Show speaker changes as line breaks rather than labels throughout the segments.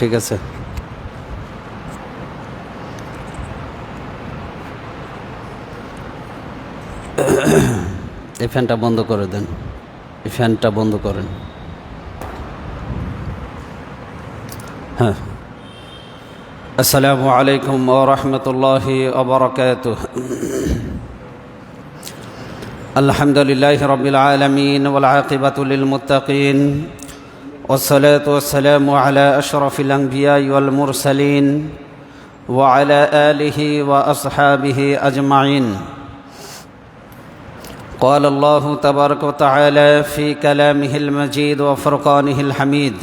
ঠিক আছে। এই ফ্যানটা বন্ধ করে দেন, এই ফ্যানটা বন্ধ করেন। হ্যাঁ, আসসালামু আলাইকুম ওয়া রাহমাতুল্লাহি ওয়া বারাকাতুহু। আলহামদুলিল্লাহি রাব্বিল আলামিন ওয়াল আকিবাতু লিল মুত্তাকিন ওয়াসসালাতু ওয়াসসালামু আলা আশরাফিল আনবিয়াই ওয়াল মুরসালিন ওয়া আলা আলিহি ওয়া আসহাবিহি আজমাইন। قال الله تبارك وتعالى في كلامه المجيد وفرقانه الحميد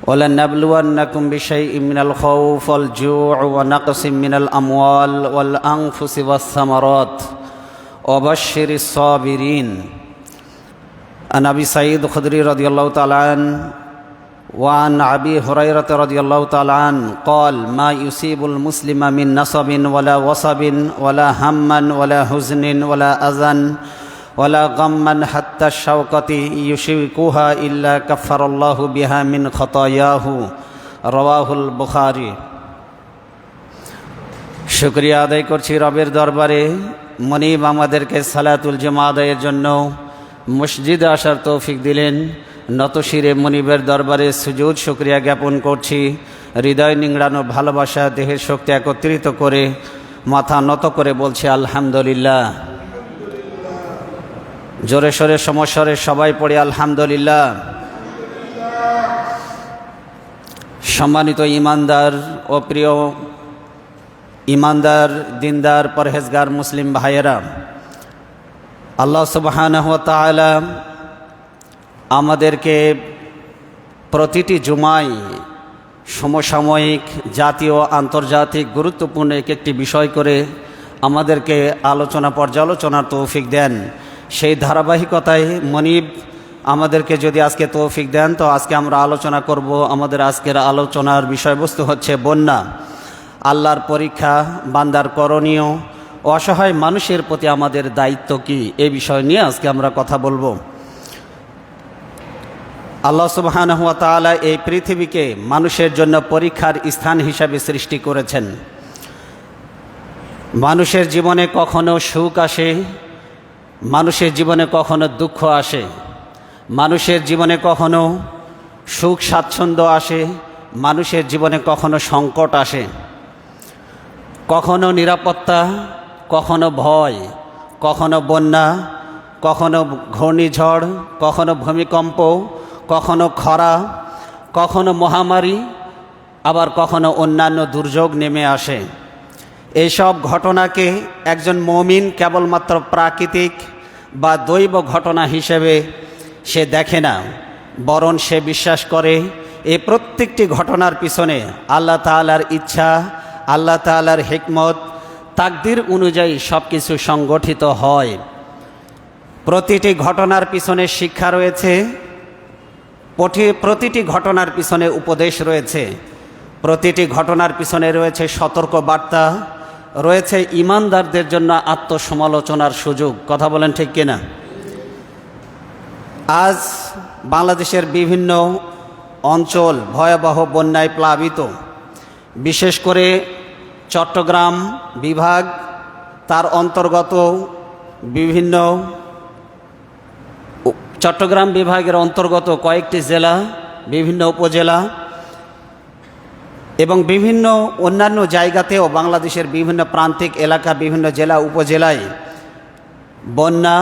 ولنبلونكم بشيء من الخوف والجوع ونقص من الأموال والأنفس والثمرات وبشر الصابرين. عن أبي سعيد الخدري رضي الله تعالى عنه وعن أبي هريرة رضي الله تعالى عنه قال ما يصيب المسلم من نصب ولا وصب ولا هم ولا حزن ولا أذى ولا غما حتى الشوكة يشوكها إلا كفر الله بها من خطاياه. رواه البخاري. শুকরিয়া আদায় করছি রবের দরবারে, মনিব আমাদেরকে সালাতুল জুমা আদায়ের জন্য মসজিদে আসার তৌফিক দিলেন। নতশিরে মনিবের দরবারে সুজুদ শুকরিয়া জ্ঞাপন করছি। হৃদয় নিংড়ানো ভালোবাসা, দেহের শক্তি একত্রিত করে মাথা নত করে বলছি আলহামদুলিল্লাহ। জোরে সোরে সমস্বরে সবাই পড়ি আলহামদুলিল্লাহ। সম্মানিত ইমানদার ও প্রিয় ইমানদার, দিনদার, পরহেজগার মুসলিম ভাইয়েরা, আল্লাহ সুবহানাহু ওয়া তাআলা আমাদেরকে প্রতিটি জুমায় সমসাময়িক, জাতীয়, আন্তর্জাতিক গুরুত্বপূর্ণ একটি বিষয় করে আমাদেরকে আলোচনা পর্যালোচনার তৌফিক দেন। সেই ধারাবাহিকতায় মনিব আমাদেরকে যদি আজকে তৌফিক দেন তো আজকে আমরা আলোচনা করব। আমাদের আজকের আলোচনার বিষয়বস্তু হচ্ছে বন্যা, আল্লাহর পরীক্ষা, বান্দার করণীয়, অসহায় মানুষের প্রতি আমাদের দায়িত্ব কি, এই বিষয় নিয়ে আজকে আমরা কথা বলবো। আল্লাহ সুবহানাহু ওয়া তাআলা এই পৃথিবীকে মানুষের জন্য পরীক্ষার স্থান হিসাবে সৃষ্টি করেছেন। মানুষের জীবনে কখনো সুখ আসে, মানুষের জীবনে কখনো দুঃখ আসে, মানুষের জীবনে কখনো সুখ স্বাচ্ছন্দ্য আসে, মানুষের জীবনে কখনো সংকট আসে, কখনো নিরাপত্তা, কখনো ভয়, কখনো বন্যা, কখনো ঘূর্ণিঝড়, কখনো ভূমিকম্প, কখনো খরা, কখনো মহামারী, আবার কখনো অন্যান্য দুর্যোগ নেমে আসে। এইসব ঘটনাকে একজন মুমিন কেবলমাত্র প্রাকৃতিক বা দৈব ঘটনা হিসেবে সে দেখে না, বরং সে বিশ্বাস করে এই প্রত্যেকটি ঘটনার পিছনে আল্লাহ তাআলার ইচ্ছা, আল্লাহ তাআলার হিকমত, তাকদির অনুযায়ী সব কিছু সংগঠিত হয়। প্রতিটি ঘটনার পিছনে শিক্ষা রয়েছে, প্রতিটি ঘটনার পিছনে উপদেশ রয়েছে, প্রতিটি ঘটনার পিছনে রয়েছে সতর্ক বার্তা, রয়েছে ইমানদারদের জন্য আত্মসমালোচনার সুযোগ। কথা বলেন ঠিক কিনা? আজ বাংলাদেশের বিভিন্ন অঞ্চল ভয়াবহ বন্যায় প্লাবিত, বিশেষ করে চট্টগ্রাম বিভাগ, তার অন্তর্গত বিভিন্ন চট্টগ্রাম বিভাগের অন্তর্গত কয়েকটি জেলা, বিভিন্ন উপজেলা এবং বিভিন্ন অন্যান্য জায়গাতেও বাংলাদেশের বিভিন্ন প্রান্তিক এলাকা, বিভিন্ন জেলা উপজেলায় বন্যা,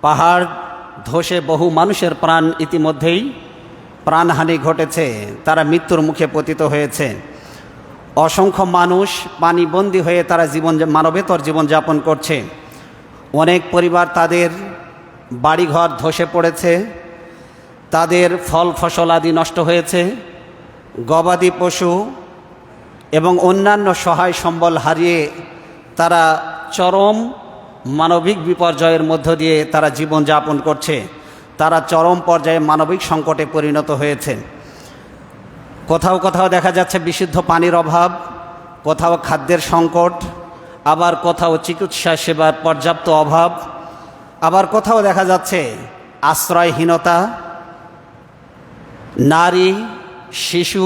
পাহাড় ধসে বহু মানুষের প্রাণ ইতিমধ্যেই প্রাণহানি ঘটেছে, তারা মৃত্যুর মুখে পতিত হয়েছে। অসংখ্য মানুষ পানিবন্দী হয়ে তারা মানবেতর জীবনযাপন করছে। অনেক পরিবার তাদের বাড়িঘর ধসে পড়েছে, তাদের ফল ফসল আদি নষ্ট হয়েছে, গবাদি পশু এবং অন্যান্য সহায় সম্বল হারিয়ে তারা চরম মানবিক বিপর্যয়ের মধ্য দিয়ে তারা জীবনযাপন করছে। তারা চরম পর্যায়ে মানবিক সংকটে পরিণত হয়েছে। কোথাও কোথাও দেখা যাচ্ছে বিশুদ্ধ পানির অভাব, কোথাও খাদ্যের সংকট, আবার কোথাও চিকিৎসা সেবার পর্যাপ্ত অভাব, আবার কোথাও দেখা যাচ্ছে আশ্রয়হীনতা, নারী, শিশু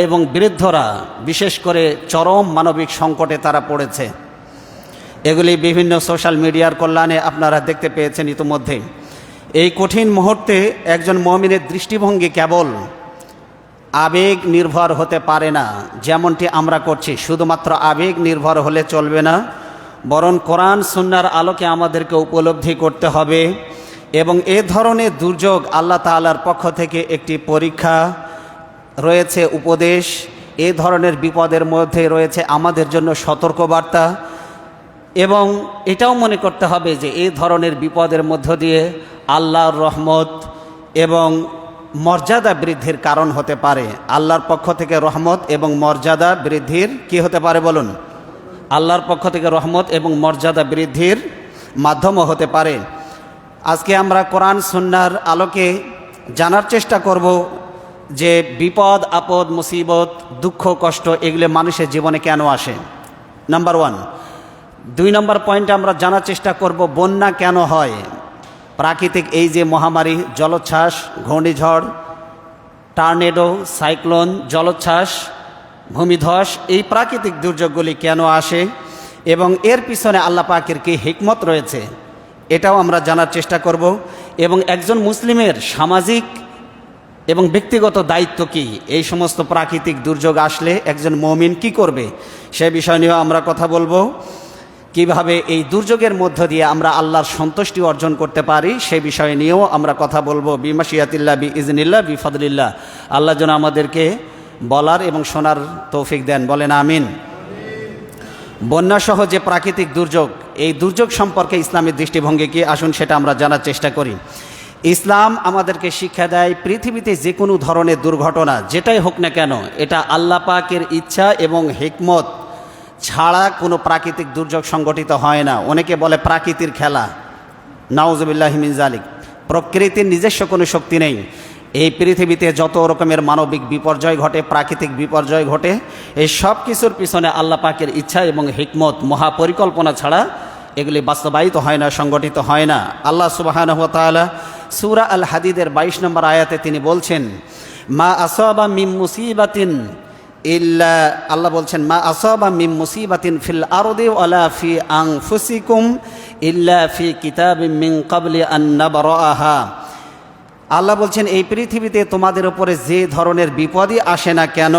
এবং বৃদ্ধরা বিশেষ করে চরম মানবিক সংকটে তারা পড়েছে। এগুলি বিভিন্ন সোশ্যাল মিডিয়ার কল্যাণে আপনারা দেখতে পেয়েছেন ইতিমধ্যে। এই কঠিন মুহূর্তে একজন মুমিনের দৃষ্টিভঙ্গি কেবল আবেগ নির্ভর হতে পারে না, যেমনটি আমরা করছি। শুধুমাত্র আবেগ নির্ভর হলে চলবে না, বরং কোরআন সুন্নাহর আলোকে আমাদেরকে উপলব্ধি করতে হবে। এবং এ ধরনের দুর্যোগ আল্লাহ তাআলার পক্ষ থেকে একটি পরীক্ষা রয়েছে, উপদেশ। এ ধরনের বিপদের মধ্যে রয়েছে আমাদের জন্য সতর্কবার্তা। এবং এটাও মনে করতে হবে যে এই ধরনের বিপদের মধ্য দিয়ে আল্লাহর রহমত এবং মর্যাদা বৃদ্ধির কারণ হতে পারে। আল্লাহর পক্ষ থেকে রহমত এবং মর্যাদা বৃদ্ধির কি হতে পারে বলুন? আল্লাহর পক্ষ থেকে রহমত এবং মর্যাদা বৃদ্ধির মাধ্যমও হতে পারে। আজকে আমরা কোরআন সুন্নাহর আলোকে জানার চেষ্টা করব যে বিপদ আপদ মুসিবত দুঃখ কষ্ট এগুলো মানুষের জীবনে কেন আসে, নাম্বার 1। 2 নম্বর পয়েন্টে আমরা জানার চেষ্টা করব বন্যা কেন হয়। প্রাকৃতিক এই যে মহামারী, জলোচ্ছ্বাস, ঘূর্ণিঝড়, টর্নেডো, সাইক্লোন, জলোচ্ছ্বাস, ভূমিধস, এই প্রাকৃতিক দুর্যোগগুলি কেন আসে এবং এর পিছনে আল্লাহ পাকের কি হিকমত রয়েছে, এটাও আমরা জানার চেষ্টা করব। এবং একজন মুসলিমের সামাজিক এবং ব্যক্তিগত দায়িত্ব কি, এই সমস্ত প্রাকৃতিক দুর্যোগ আসলে একজন মুমিন কি করবে, সে বিষয় নিয়েও আমরা কথা বলবো। কিভাবে এই দুর্যোগের মধ্য দিয়ে আমরা আল্লাহর সন্তুষ্টি অর্জন করতে পারি সে বিষয় নিয়েও আমরা কথা বলবো। বিমাশিয়াতিল্লাহ, বিইজনিল্লাহ, বিফাদলিল্লাহ। আল্লাহ যেন আমাদেরকে বলার এবং শোনার তৌফিক দেন, বলেন আমিন। বন্যাসহ যে প্রাকৃতিক দুর্যোগ, এই দুর্যোগ সম্পর্কে ইসলামের দৃষ্টিভঙ্গি কি, আসুন সেটা আমরা জানার চেষ্টা করি। ইসলাম আমাদেরকে শিক্ষা দেয় পৃথিবীতে যে কোনো ধরনের দুর্ঘটনা যেটাই হোক না কেন, এটা আল্লাহ পাকের ইচ্ছা এবং হিকমত ছাড়া কোনো প্রাকৃতিক দুর্যোগ সংগঠিত হয় না। অনেকে বলে প্রাকৃতির খেলা, নাউজুবিল্লাহি মিন যালিক। প্রকৃতির নিজস্ব কোনো শক্তি নেই। এই পৃথিবীতে যত রকমের মানবিক বিপর্যয় ঘটে, প্রাকৃতিক বিপর্যয় ঘটে, এই সব কিছুর পিছনে আল্লাহ পাকের ইচ্ছা এবং হিকমত মহাপরিকল্পনা ছাড়া এগুলি বাস্তবায়িত হয় না, সংগঠিত হয় না। আল্লাহ সুবহানাহু ওয়া তাআলা সূরা আল হাদিদের 22 নম্বর আয়াতে তিনি বলছেন, মা আসাবা মিন মুসিবাতিন ইল্লা, আল্লাহ বলছেন মা আসাবা মিন মুসিবাতিন ফিল আরদি ওয়ালা ফি আনফুসিকুম ইল্লা ফি কিতাবিম মিন ক্বাবলি আন নাবরাহা। আল্লাহ বলছেন এই পৃথিবীতে তোমাদের উপরে যে ধরনের বিপদই আসে না কেন,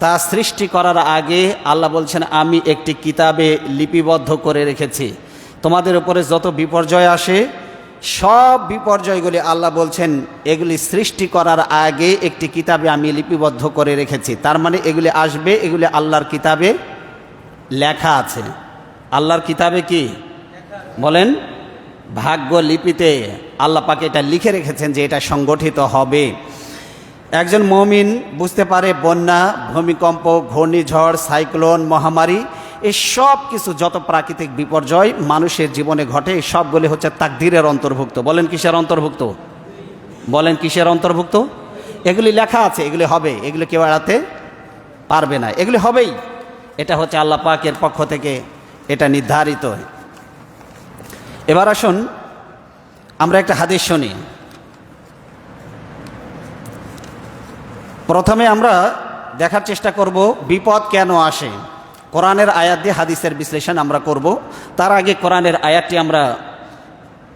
তা সৃষ্টি করার আগে আল্লাহ বলছেন আমি একটি কিতাবে লিপিবদ্ধ করে রেখেছি। তোমাদের উপরে যত বিপর্যয় আসে, সব বিপর্যয়গুলি আল্লাহ বলছেন এগুলি সৃষ্টি করার আগে একটি কিতাবে আমি লিপিবদ্ধ করে রেখেছি। তার মানে এগুলি আসবে, এগুলি আল্লাহর কিতাবে লেখা আছে। আল্লাহর কিতাবে কি বলেন? ভাগ্য লিপিতে আল্লাহ পাক এটা লিখে রেখেছেন যে এটা সংগঠিত হবে। একজন মুমিন বুঝতে পারে বন্যা, ভূমিকম্প, ঘূর্ণিঝড়, সাইক্লোন, মহামারী, এই সব কিছু যত প্রাকৃতিক বিপর্যয় মানুষের জীবনে ঘটে, এই সবগুলি হচ্ছে তাকদীরের অন্তর্ভুক্ত। বলেন কিসের অন্তর্ভুক্ত? বলেন কিসের অন্তর্ভুক্ত? এগুলি লেখা আছে, এগুলি হবে, এগুলি কেউ এড়াতে পারবে না, এগুলি হবেই। এটা হচ্ছে আল্লাহ পাকের পক্ষ থেকে এটা নির্ধারিত। এবার আসুন আমরা একটা হাদিস শুনি। প্রথমে আমরা দেখার চেষ্টা করব বিপদ কেন আসে। কোরআনের আয়াত দিয়ে হাদিসের বিশ্লেষণ আমরা করব। তার আগে কোরআনের আয়াতটি আমরা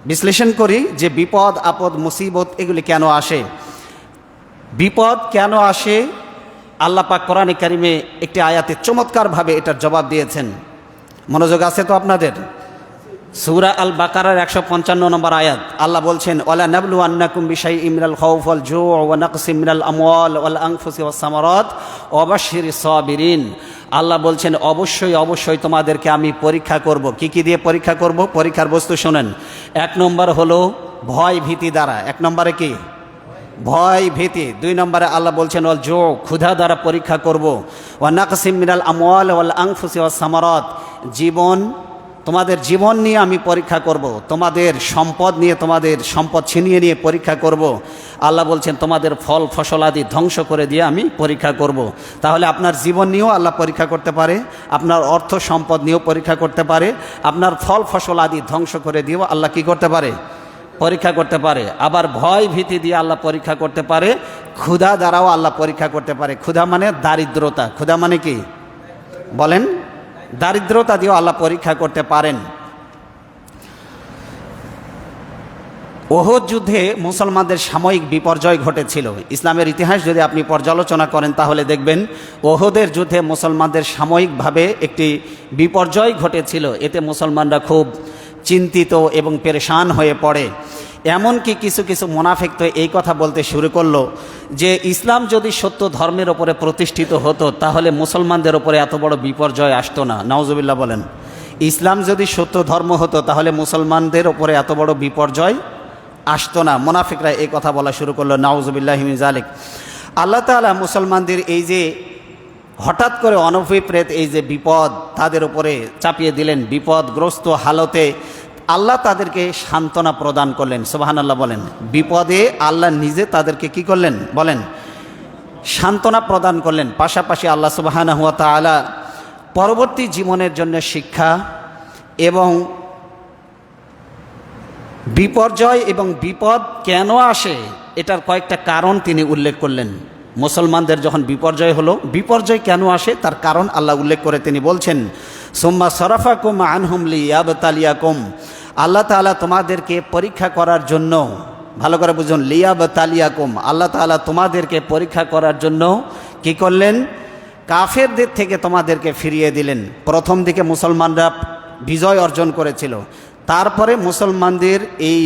বিশ্লেষণ করি যে বিপদ আপদ মুসিবত এগুলি কেন আসে। বিপদ কেন আসে আল্লাহ পাক কোরআনে কারিমে একটি আয়াতে চমৎকারভাবে এটার জবাব দিয়েছেন। মনোযোগ আছে তো আপনাদের? সূরা আল বাকারার 155 নম্বর আয়াত আল্লাহ বলছেন, ওয়ালা নাবলুয়ান্নাকুম বিশাইইম মিনাল খাউফ ওয়াল জু' ওয়া নাকসিম মিনাল আমওয়াল ওয়াল আনফুসি ওয়াস সামারাত ওয়া বাশশিরিস সাবিরিন। আল্লাহ বলছেন অবশ্যই অবশ্যই তোমাদেরকে আমি পরীক্ষা করব। কি দিয়ে পরীক্ষা করব? পরীক্ষার বস্তু শোনেন। 1 নম্বর হলো ভয় ভীতি দ্বারা। 1 নম্বরে কি? ভয় ভীতি। 2 নম্বরে আল্লাহ বলছেন ওয়াল জু', ক্ষুধা দ্বারা পরীক্ষা করব। ওয়া নাকসিম মিনাল আমওয়াল ওয়াল আনফুসি ওয়াস সামারাত, তোমাদের জীবন নিয়ে আমি পরীক্ষা করব। তোমাদের সম্পদ নিয়ে, তোমাদের সম্পদ ছিনিয়ে নিয়ে পরীক্ষা করব। আল্লাহ বলছেন তোমাদের ফল ফসল আদি ধ্বংস করে দিয়ে আমি পরীক্ষা করব। তাহলে আপনার জীবন নিয়েও আল্লাহ পরীক্ষা করতে পারে, আপনার অর্থ সম্পদ নিয়েও পরীক্ষা করতে পারে, আপনার ফল ফসল আদি ধ্বংস করে দিয়েও আল্লাহ কি করতে পারে? পরীক্ষা করতে পারে। আবার ভয় ভীতি দিয়ে আল্লাহ পরীক্ষা করতে পারে। ক্ষুধা দ্বারাও আল্লাহ পরীক্ষা করতে পারে। ক্ষুধা মানে দারিদ্রতা, ক্ষুধা মানে কি বলেন? দারিদ্রতা দিয়েও আল্লাহ পরীক্ষা করতে পারেন। ওহদ যুদ্ধে মুসলমানদের সাময়িক বিপর্যয় ঘটেছিল। ইসলামের ইতিহাস যদি আপনি পর্যালোচনা করেন তাহলে দেখবেন ওহদের যুদ্ধে মুসলমানদের সাময়িকভাবে একটি বিপর্যয় ঘটেছিল। এতে মুসলমানরা খুব চিন্তিত এবং পেরেশান হয়ে পড়ে। এমনকি কিছু কিছু মুনাফিক তো এই কথা বলতে শুরু করলো যে ইসলাম যদি সত্য ধর্মের ওপরে প্রতিষ্ঠিত হতো তাহলে মুসলমানদের ওপরে এত বড় বিপর্যয় আসতো না। নাউজুবিল্লাহ বলেন। ইসলাম যদি সত্য ধর্ম হতো তাহলে মুসলমানদের ওপরে এত বড় বিপর্যয় আসতো না। মুনাফিকরা এই কথা বলা শুরু করলো। নাউজুবিল্লাহি মিন যালিক। আল্লাহ তাআলা মুসলমানদের এই যে হঠাৎ করে অনভিপ্রেত এই যে বিপদ তাদের উপরে চাপিয়ে দিলেন, বিপদগ্রস্ত হালতে আল্লাহ তাদেরকে সান্ত্বনা প্রদান করলেন। সুবহানাল্লাহ বলেন। বিপদে আল্লাহ নিজে তাদেরকে কি করলেন বলেন? সান্ত্বনা প্রদান করলেন। পাশাপাশি আল্লাহ সুবহানাহু ওয়া তাআলা পরবর্তী জীবনের জন্য শিক্ষা এবং বিপর্যয় এবং বিপদ কেন আসে এটার কয়েকটা কারণ তিনি উল্লেখ করলেন। মুসলমানদের যখন বিপর্যয় হলো, বিপর্যয় কেন আসে তার কারণ আল্লাহ উল্লেখ করে তিনি বলছেন, সুম্মা সরাফাকুম আনহুম লিয়াবতালিয়াকুম। আল্লাহ তাআলা তোমাদেরকে পরীক্ষা করার জন্য, ভালো করে বুঝুন, লিয়াবতালিয়াকুম, আল্লাহ তাআলা তোমাদেরকে পরীক্ষা করার জন্য কি করলেন? কাফেরদের থেকে তোমাদেরকে ফিরিয়ে দিলেন। প্রথম দিকে মুসলমানরা বিজয় অর্জন করেছিল, তারপরে মুসলমানদের এই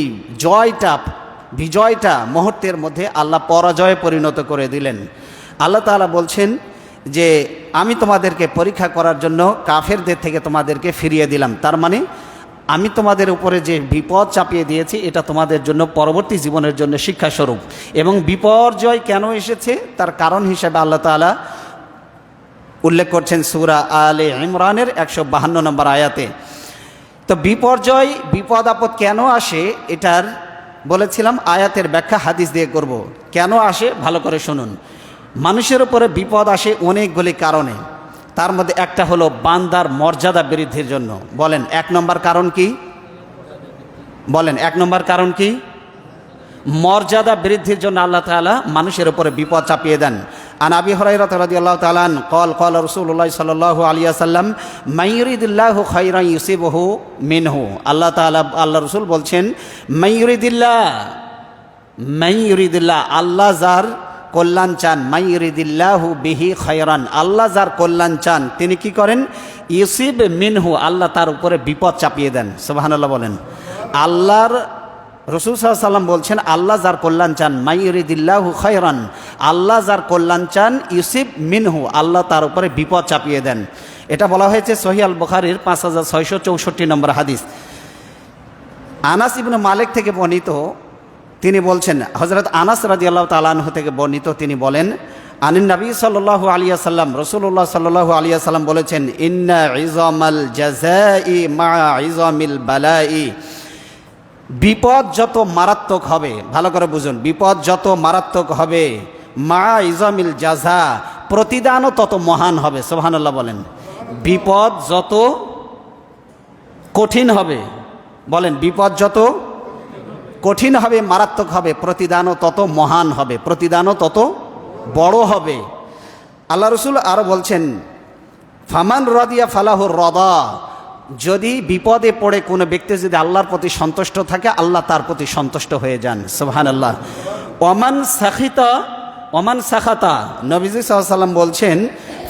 বিজয়টা মুহূর্তের মধ্যে আল্লাহ পরাজয়ে পরিণত করে দিলেন। আল্লাহ তাআলা বলছেন যে আমি তোমাদেরকে পরীক্ষা করার জন্য কাফেরদের থেকে তোমাদেরকে ফিরিয়ে দিলাম। তার মানে আমি তোমাদের উপরে যে বিপদ চাপিয়ে দিয়েছি এটা তোমাদের জন্য পরবর্তী জীবনের জন্য শিক্ষাস্বরূপ। এবং বিপর্যয় কেন এসেছে তার কারণ হিসেবে আল্লাহ তাআলা উল্লেখ করছেন সূরা আলে ইমরানের 152 নম্বর আয়াতে। তো বিপর্যয়, বিপদ আপদ কেন আসে এটার বলেছিলাম আয়াতের ব্যাখ্যা হাদিস দিয়ে করব। কেন আসে ভালো করে শুনুন। মানুষের উপরে বিপদ আসে অনেকগুলি কারণে, তার মধ্যে একটা হলো বান্দার মর্যাদা বৃদ্ধির জন্য। বলেন 1 নম্বর কারণ কি? বলেন 1 নম্বর কারণ কি? মর্যাদা বৃদ্ধির জন্য আল্লাহ তাআলা মানুষের উপরে বিপদ চাপিয়ে দেন। আন আবি হুরায়রা রাদিয়াল্লাহু তাআলা ক্বাল রাসূলুল্লাহ সাল্লাল্লাহু আলাইহি ওয়াসাল্লাম মাইয়ুরিদিল্লাহু খায়রান ইউসিবহু মিনহু। আল্লাহ তাআলা, আল্লাহ রাসূল বলছেন মাইয়ুরিদিল্লাহ, আল্লাহ যার কল্যাণ চান, মাইয়ুরিদিল্লাহু বিহি খায়রান, আল্লাহ যার কল্যাণ চান তিনি কি করেন? ইউসিব মিনহু, আল্লাহ তার উপরে বিপদ চাপিয়ে দেন। সুবহানাল্লাহ বলেন। আল্লাহর রাসূল সাল্লাল্লাহু আলাইহি ওয়াসাল্লাম বলছেন আল্লাহ যার কল্যাণ চান, মাইয়ুরিদিল্লাহু খায়রান, আল্লাহ যার কল্যাণ চান, ইউসিব মিনহু, আল্লাহ তার উপরে বিপদ চাপিয়ে দেন। এটা বলা হয়েছে সহিহ আল বুখারীর 5664 নম্বর হাদিস। আনাস ইবনে মালিক থেকে বর্ণিত, তিনি বলছেন, হযরত আনাস রাদিয়াল্লাহু তাআলা আনহু থেকে বর্ণিত, তিনি বলেন আনিন নবী সাল্লাল্লাহু আলাইহি ওয়াসাল্লাম, রাসূলুল্লাহ সাল্লাল্লাহু আলাইহি ওয়াসাল্লাম বলেছেন ইন্না ইযামাল জাযাই মা ইযামিল বালাই। বিপদ যত মারাত্মক হবে, ভালো করে বুঝুন, বিপদ যত মারাত্মক হবে, মা ইযামিল জাযা, প্রতিদানও তত মহান হবে। সুবহানাল্লাহ বলেন। বিপদ যত কঠিন হবে, বলেন বিপদ যত কঠিন হবে, মারাত্মক হবে, প্রতিদানও তত মহান হবে, প্রতিদানও তত বড় হবে। আল্লাহ রাসূল আরও বলছেন ফামান রাদিয়া ফালাহুর রাদা, যদি বিপদে পড়ে কোনো ব্যক্তি যদি আল্লাহর প্রতি সন্তুষ্ট থাকে আল্লাহ তার প্রতি সন্তুষ্ট হয়ে যান। সুবহানাল্লাহ। ওমান সাখাতা, নবীজি সাল্লাল্লাহু আলাইহি ওয়াসাল্লাম বলছেন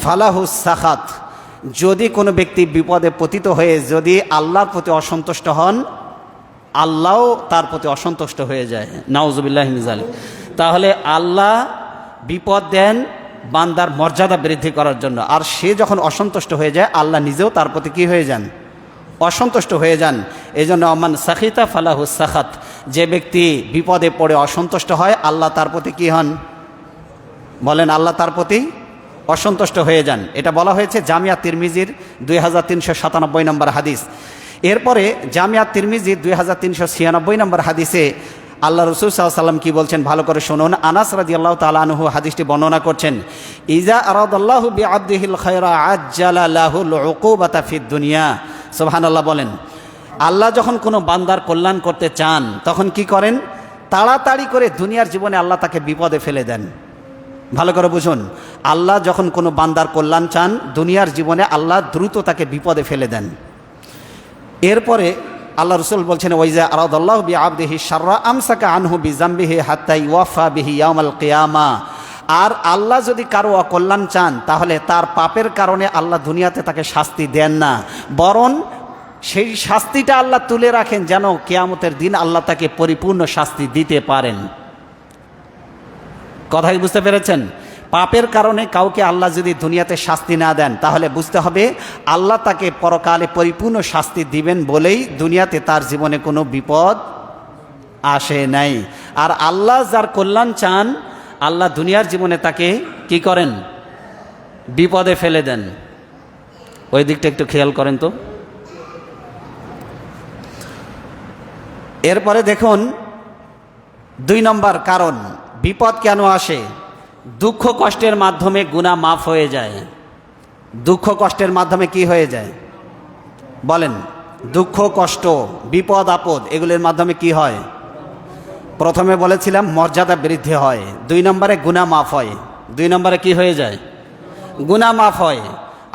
ফালাহুস সাখাত, যদি কোনো ব্যক্তি বিপদে পতিত হয়ে যদি আল্লাহর প্রতি অসন্তুষ্ট হন আল্লাহও তার প্রতি অসন্তুষ্ট হয়ে যায়। নাউজুবিল্লাহি মিন যালিক। তাহলে আল্লাহ বিপদ দেন বান্দার মর্যাদা বৃদ্ধি করার জন্য, আর সে যখন অসন্তুষ্ট হয়ে যায় আল্লাহ নিজেও তার প্রতি কী হয়ে যান? অসন্তুষ্ট হয়ে যান। এই জন্য আমান সাখিতা ফালাহুস সাখাত, যে ব্যক্তি বিপদে পড়ে অসন্তুষ্ট হয় আল্লাহ তার প্রতি কী হন? বলেন আল্লাহ তার প্রতি অসন্তুষ্ট হয়ে যান। এটা বলা হয়েছে জামিয়া তিরমিজির 2397 নম্বর হাদিস। এরপরে জামিয়া তিরমিজির 2396 নম্বর হাদিসে আল্লাহ রাসূল সাল্লাল্লাহু আলাইহি ওয়াসাল্লাম কি বলছেন ভালো করে শুনুন। আনাস রাদিয়াল্লাহু তাআলা আনহু হাদিসটি বর্ণনা করছেন, ইজা আরাদাল্লাহু বিআবদিহিল খায়রা আজ্জালা লাহুল উকুবাতা ফিদ দুনিয়া। সুবহানাল্লাহ বলেন। আল্লাহ যখন কোনো বান্দার কল্যাণ করতে চান তখন কি করেন? তাড়াতাড়ি করে দুনিয়ার জীবনে আল্লাহ তাকে বিপদে ফেলে দেন। ভালো করে বুঝুন, আল্লাহ যখন কোনো বান্দার কল্যাণ চান দুনিয়ার জীবনে আল্লাহ দ্রুত তাকে বিপদে ফেলে দেন। এরপরে আল্লাহ রসুল বলছেন, ওয়াইজা আরাদাল্লাহু বিআবদিহি শাররা আমসাকা আনহু বিজামবিহি হাত্তা ইউওয়াফা বিহি ইয়াউমাল কিয়ামা। আর আল্লাহ যদি কারো অকল্যাণ চান তাহলে তার পাপের কারণে আল্লাহ দুনিয়াতে তাকে শাস্তি দেন না, বরং সেই শাস্তিটা আল্লাহ তুলে রাখেন যেন কিয়ামতের দিন আল্লাহ তাকে পরিপূর্ণ শাস্তি দিতে পারেন। কথাই বুঝতে পেরেছেন? পাপের কারণে কাউকে আল্লাহ যদি দুনিয়াতে শাস্তি না দেন তাহলে বুঝতে হবে আল্লাহ তাকে পরকালে পরিপূর্ণ শাস্তি দিবেন বলেই দুনিয়াতে তার জীবনে কোনো বিপদ আসে নাই। আর আল্লাহ যার কল্যাণ চান আল্লাহ দুনিয়ার জীবনে তাকে কি করেন? বিপদে ফেলে দেন। ওই দিকটা একটু খেয়াল করেন তো। এরপরে দেখুন 2 নম্বর কারণ বিপদ কেন আসে। দুঃখ কষ্টের মাধ্যমে গুনাহ মাফ হয়ে যায়। দুঃখ কষ্টের মাধ্যমে কি হয়ে যায় বলেন? দুঃখ কষ্ট বিপদ আপদ এগুলোর মাধ্যমে কি হয়? প্রথমে বলেছিলাম মর্যাদা বৃদ্ধি হয়, 2 নম্বরে গুনাহ মাফ হয়। 2 নম্বরে কি হয়ে যায়? গুনাহ মাফ হয়।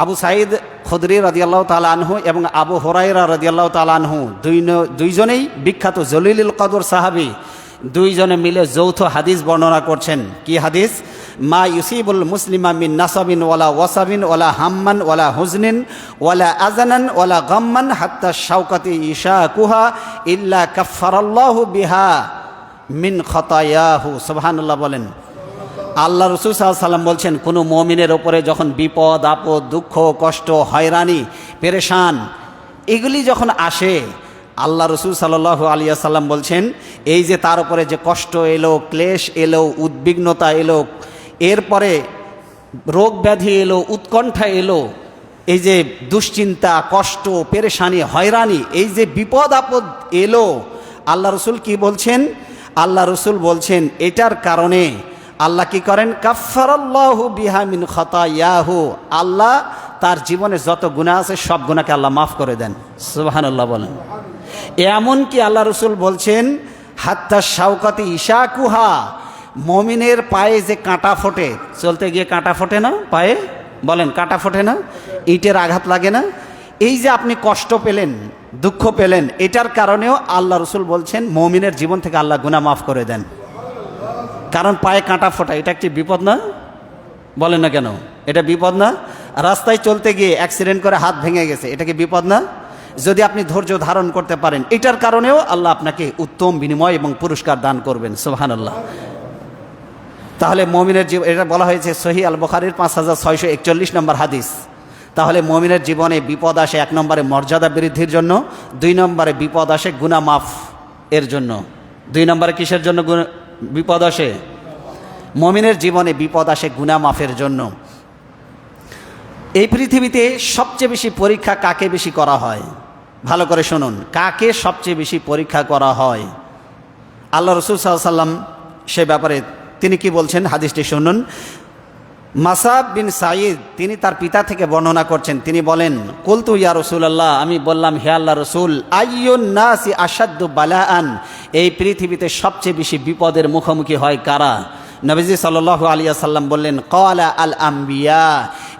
আবু সাঈদ খুদরি রাদিয়াল্লাহু তাআলা আনহু এবং আবু হুরায়রা রাদিয়াল্লাহু তাআলা আনহু দুইজনেই বিখ্যাত জলিলুল কদর সাহাবী, দুইজনে মিলে যৌথ হাদিস বর্ণনা করছেন। কি হাদিস? মা ইউসিবুল মুসলিমা মিন নাসাবিন ওয়ালা ওয়াসাবিন ওয়ালা হাম্মান ওয়ালা হুজনিন ওয়ালা আজানান ওয়ালা গাম্মান হাত্তা শাওকাতি ইশাকুহা ইল্লা কাফফারাল্লাহু বিহা মিন খতায়াহু। সুবহানাল্লাহ বলেন। আল্লাহ রাসূল সাল্লাল্লাহু আলাইহি ওয়াসাল্লাম বলছেন, কোনো মুমিনের ওপরে যখন বিপদ আপদ দুঃখ কষ্ট হয়রানি পেরেশান এগুলি যখন আসে আল্লাহ রাসূল সাল্লাল্লাহু আলাইহি ওয়াসাল্লাম বলছেন এই যে তার উপরে যে কষ্ট এলো, ক্লেশ এলো, উদ্বিগ্নতা এলো, এরপরে রোগ ব্যাধি এলো, উৎকণ্ঠা এলো, এই যে দুশ্চিন্তা কষ্ট পেরেশানি হয়রানি এই যে বিপদ আপদ এলো, আল্লাহ রাসূল কি বলছেন? আল্লাহ রাসূল বলছেন এটার কারণে আল্লাহ কি করেন? কাফফারাল্লাহু বিহা মিন খতায়াহু। আল্লাহ তার জীবনে যত গুনাহ আছে সব গুনাহকে আল্লাহ মাফ করে দেন। সুবহানাল্লাহ বলেন। এমন কি আল্লাহ রাসূল বলছেন হাত্তা শাওকাতি ইশাকুহা, মুমিনের পায়ে যে কাঁটা ফোটে, চলতে গিয়ে কাঁটা ফোটে না পায়ে? বলেন কাঁটা ফোটে না? ইটের আঘাত লাগে না? এই যে আপনি কষ্ট পেলেন দুঃখ পেলেন এটার কারণেও আল্লাহ রাসূল বলছেন মুমিনের জীবন থেকে আল্লাহ গুনাহ মাফ করে দেন। কারণ পায়ে কাঁটা ফোটা এটা একটি বিপদ না? বলেন না কেন? এটা বিপদ না? রাস্তায় চলতে গিয়ে অ্যাক্সিডেন্ট করে হাত ভেঙে গেছে, এটা কি বিপদ না? যদি আপনি ধৈর্য ধারণ করতে পারেন এটার কারণেও আল্লাহ আপনাকে উত্তম বিনিময় এবং পুরস্কার দান করবেন। সুবহানাল্লাহ। তাহলে মুমিনের জীবন, এটা বলা হয়েছে সহিহ আল বুখারীর 5641 নম্বর হাদিস। তাহলে মুমিনের জীবনে বিপদ আসে 1 নম্বরে মর্যাদা বৃদ্ধির জন্য, 2 নম্বরে বিপদ আসে গুনাহ মাফ এর জন্য। 2 নম্বরে কিসের জন্য বিপদ আসে? মুমিনের জীবনে বিপদ আসে গুনাহ মাফের জন্য। এই পৃথিবীতে সবচেয়ে বেশি পরীক্ষা কাকে বেশি করা হয়? ভালো করে শুনুন, কাকে সবচেয়ে বেশি পরীক্ষা করা হয়? আল্লাহ রাসূল সাল্লাল্লাহু আলাইহি ওয়াসাল্লাম সে ব্যাপারে তিনি কি বলছেন হাদিসটি শুনুন। মাসাব বিন সাঈদ তিনি তার পিতা থেকে বর্ণনা করছেন, তিনি বলেন কুলতু ইয়া রাসূলুল্লাহ, আমি বললাম হে আল্লাহ রাসূল, আইয়ুন নাসি আশাদ্দু বালাআন, এই পৃথিবীতে সবচেয়ে বেশি বিপদের মুখোমুখি হয় কারা? নবীজি সাল্লাল্লাহু আলাইহি ওয়াসাল্লাম বললেন ক্বালা আল আম্বিয়া,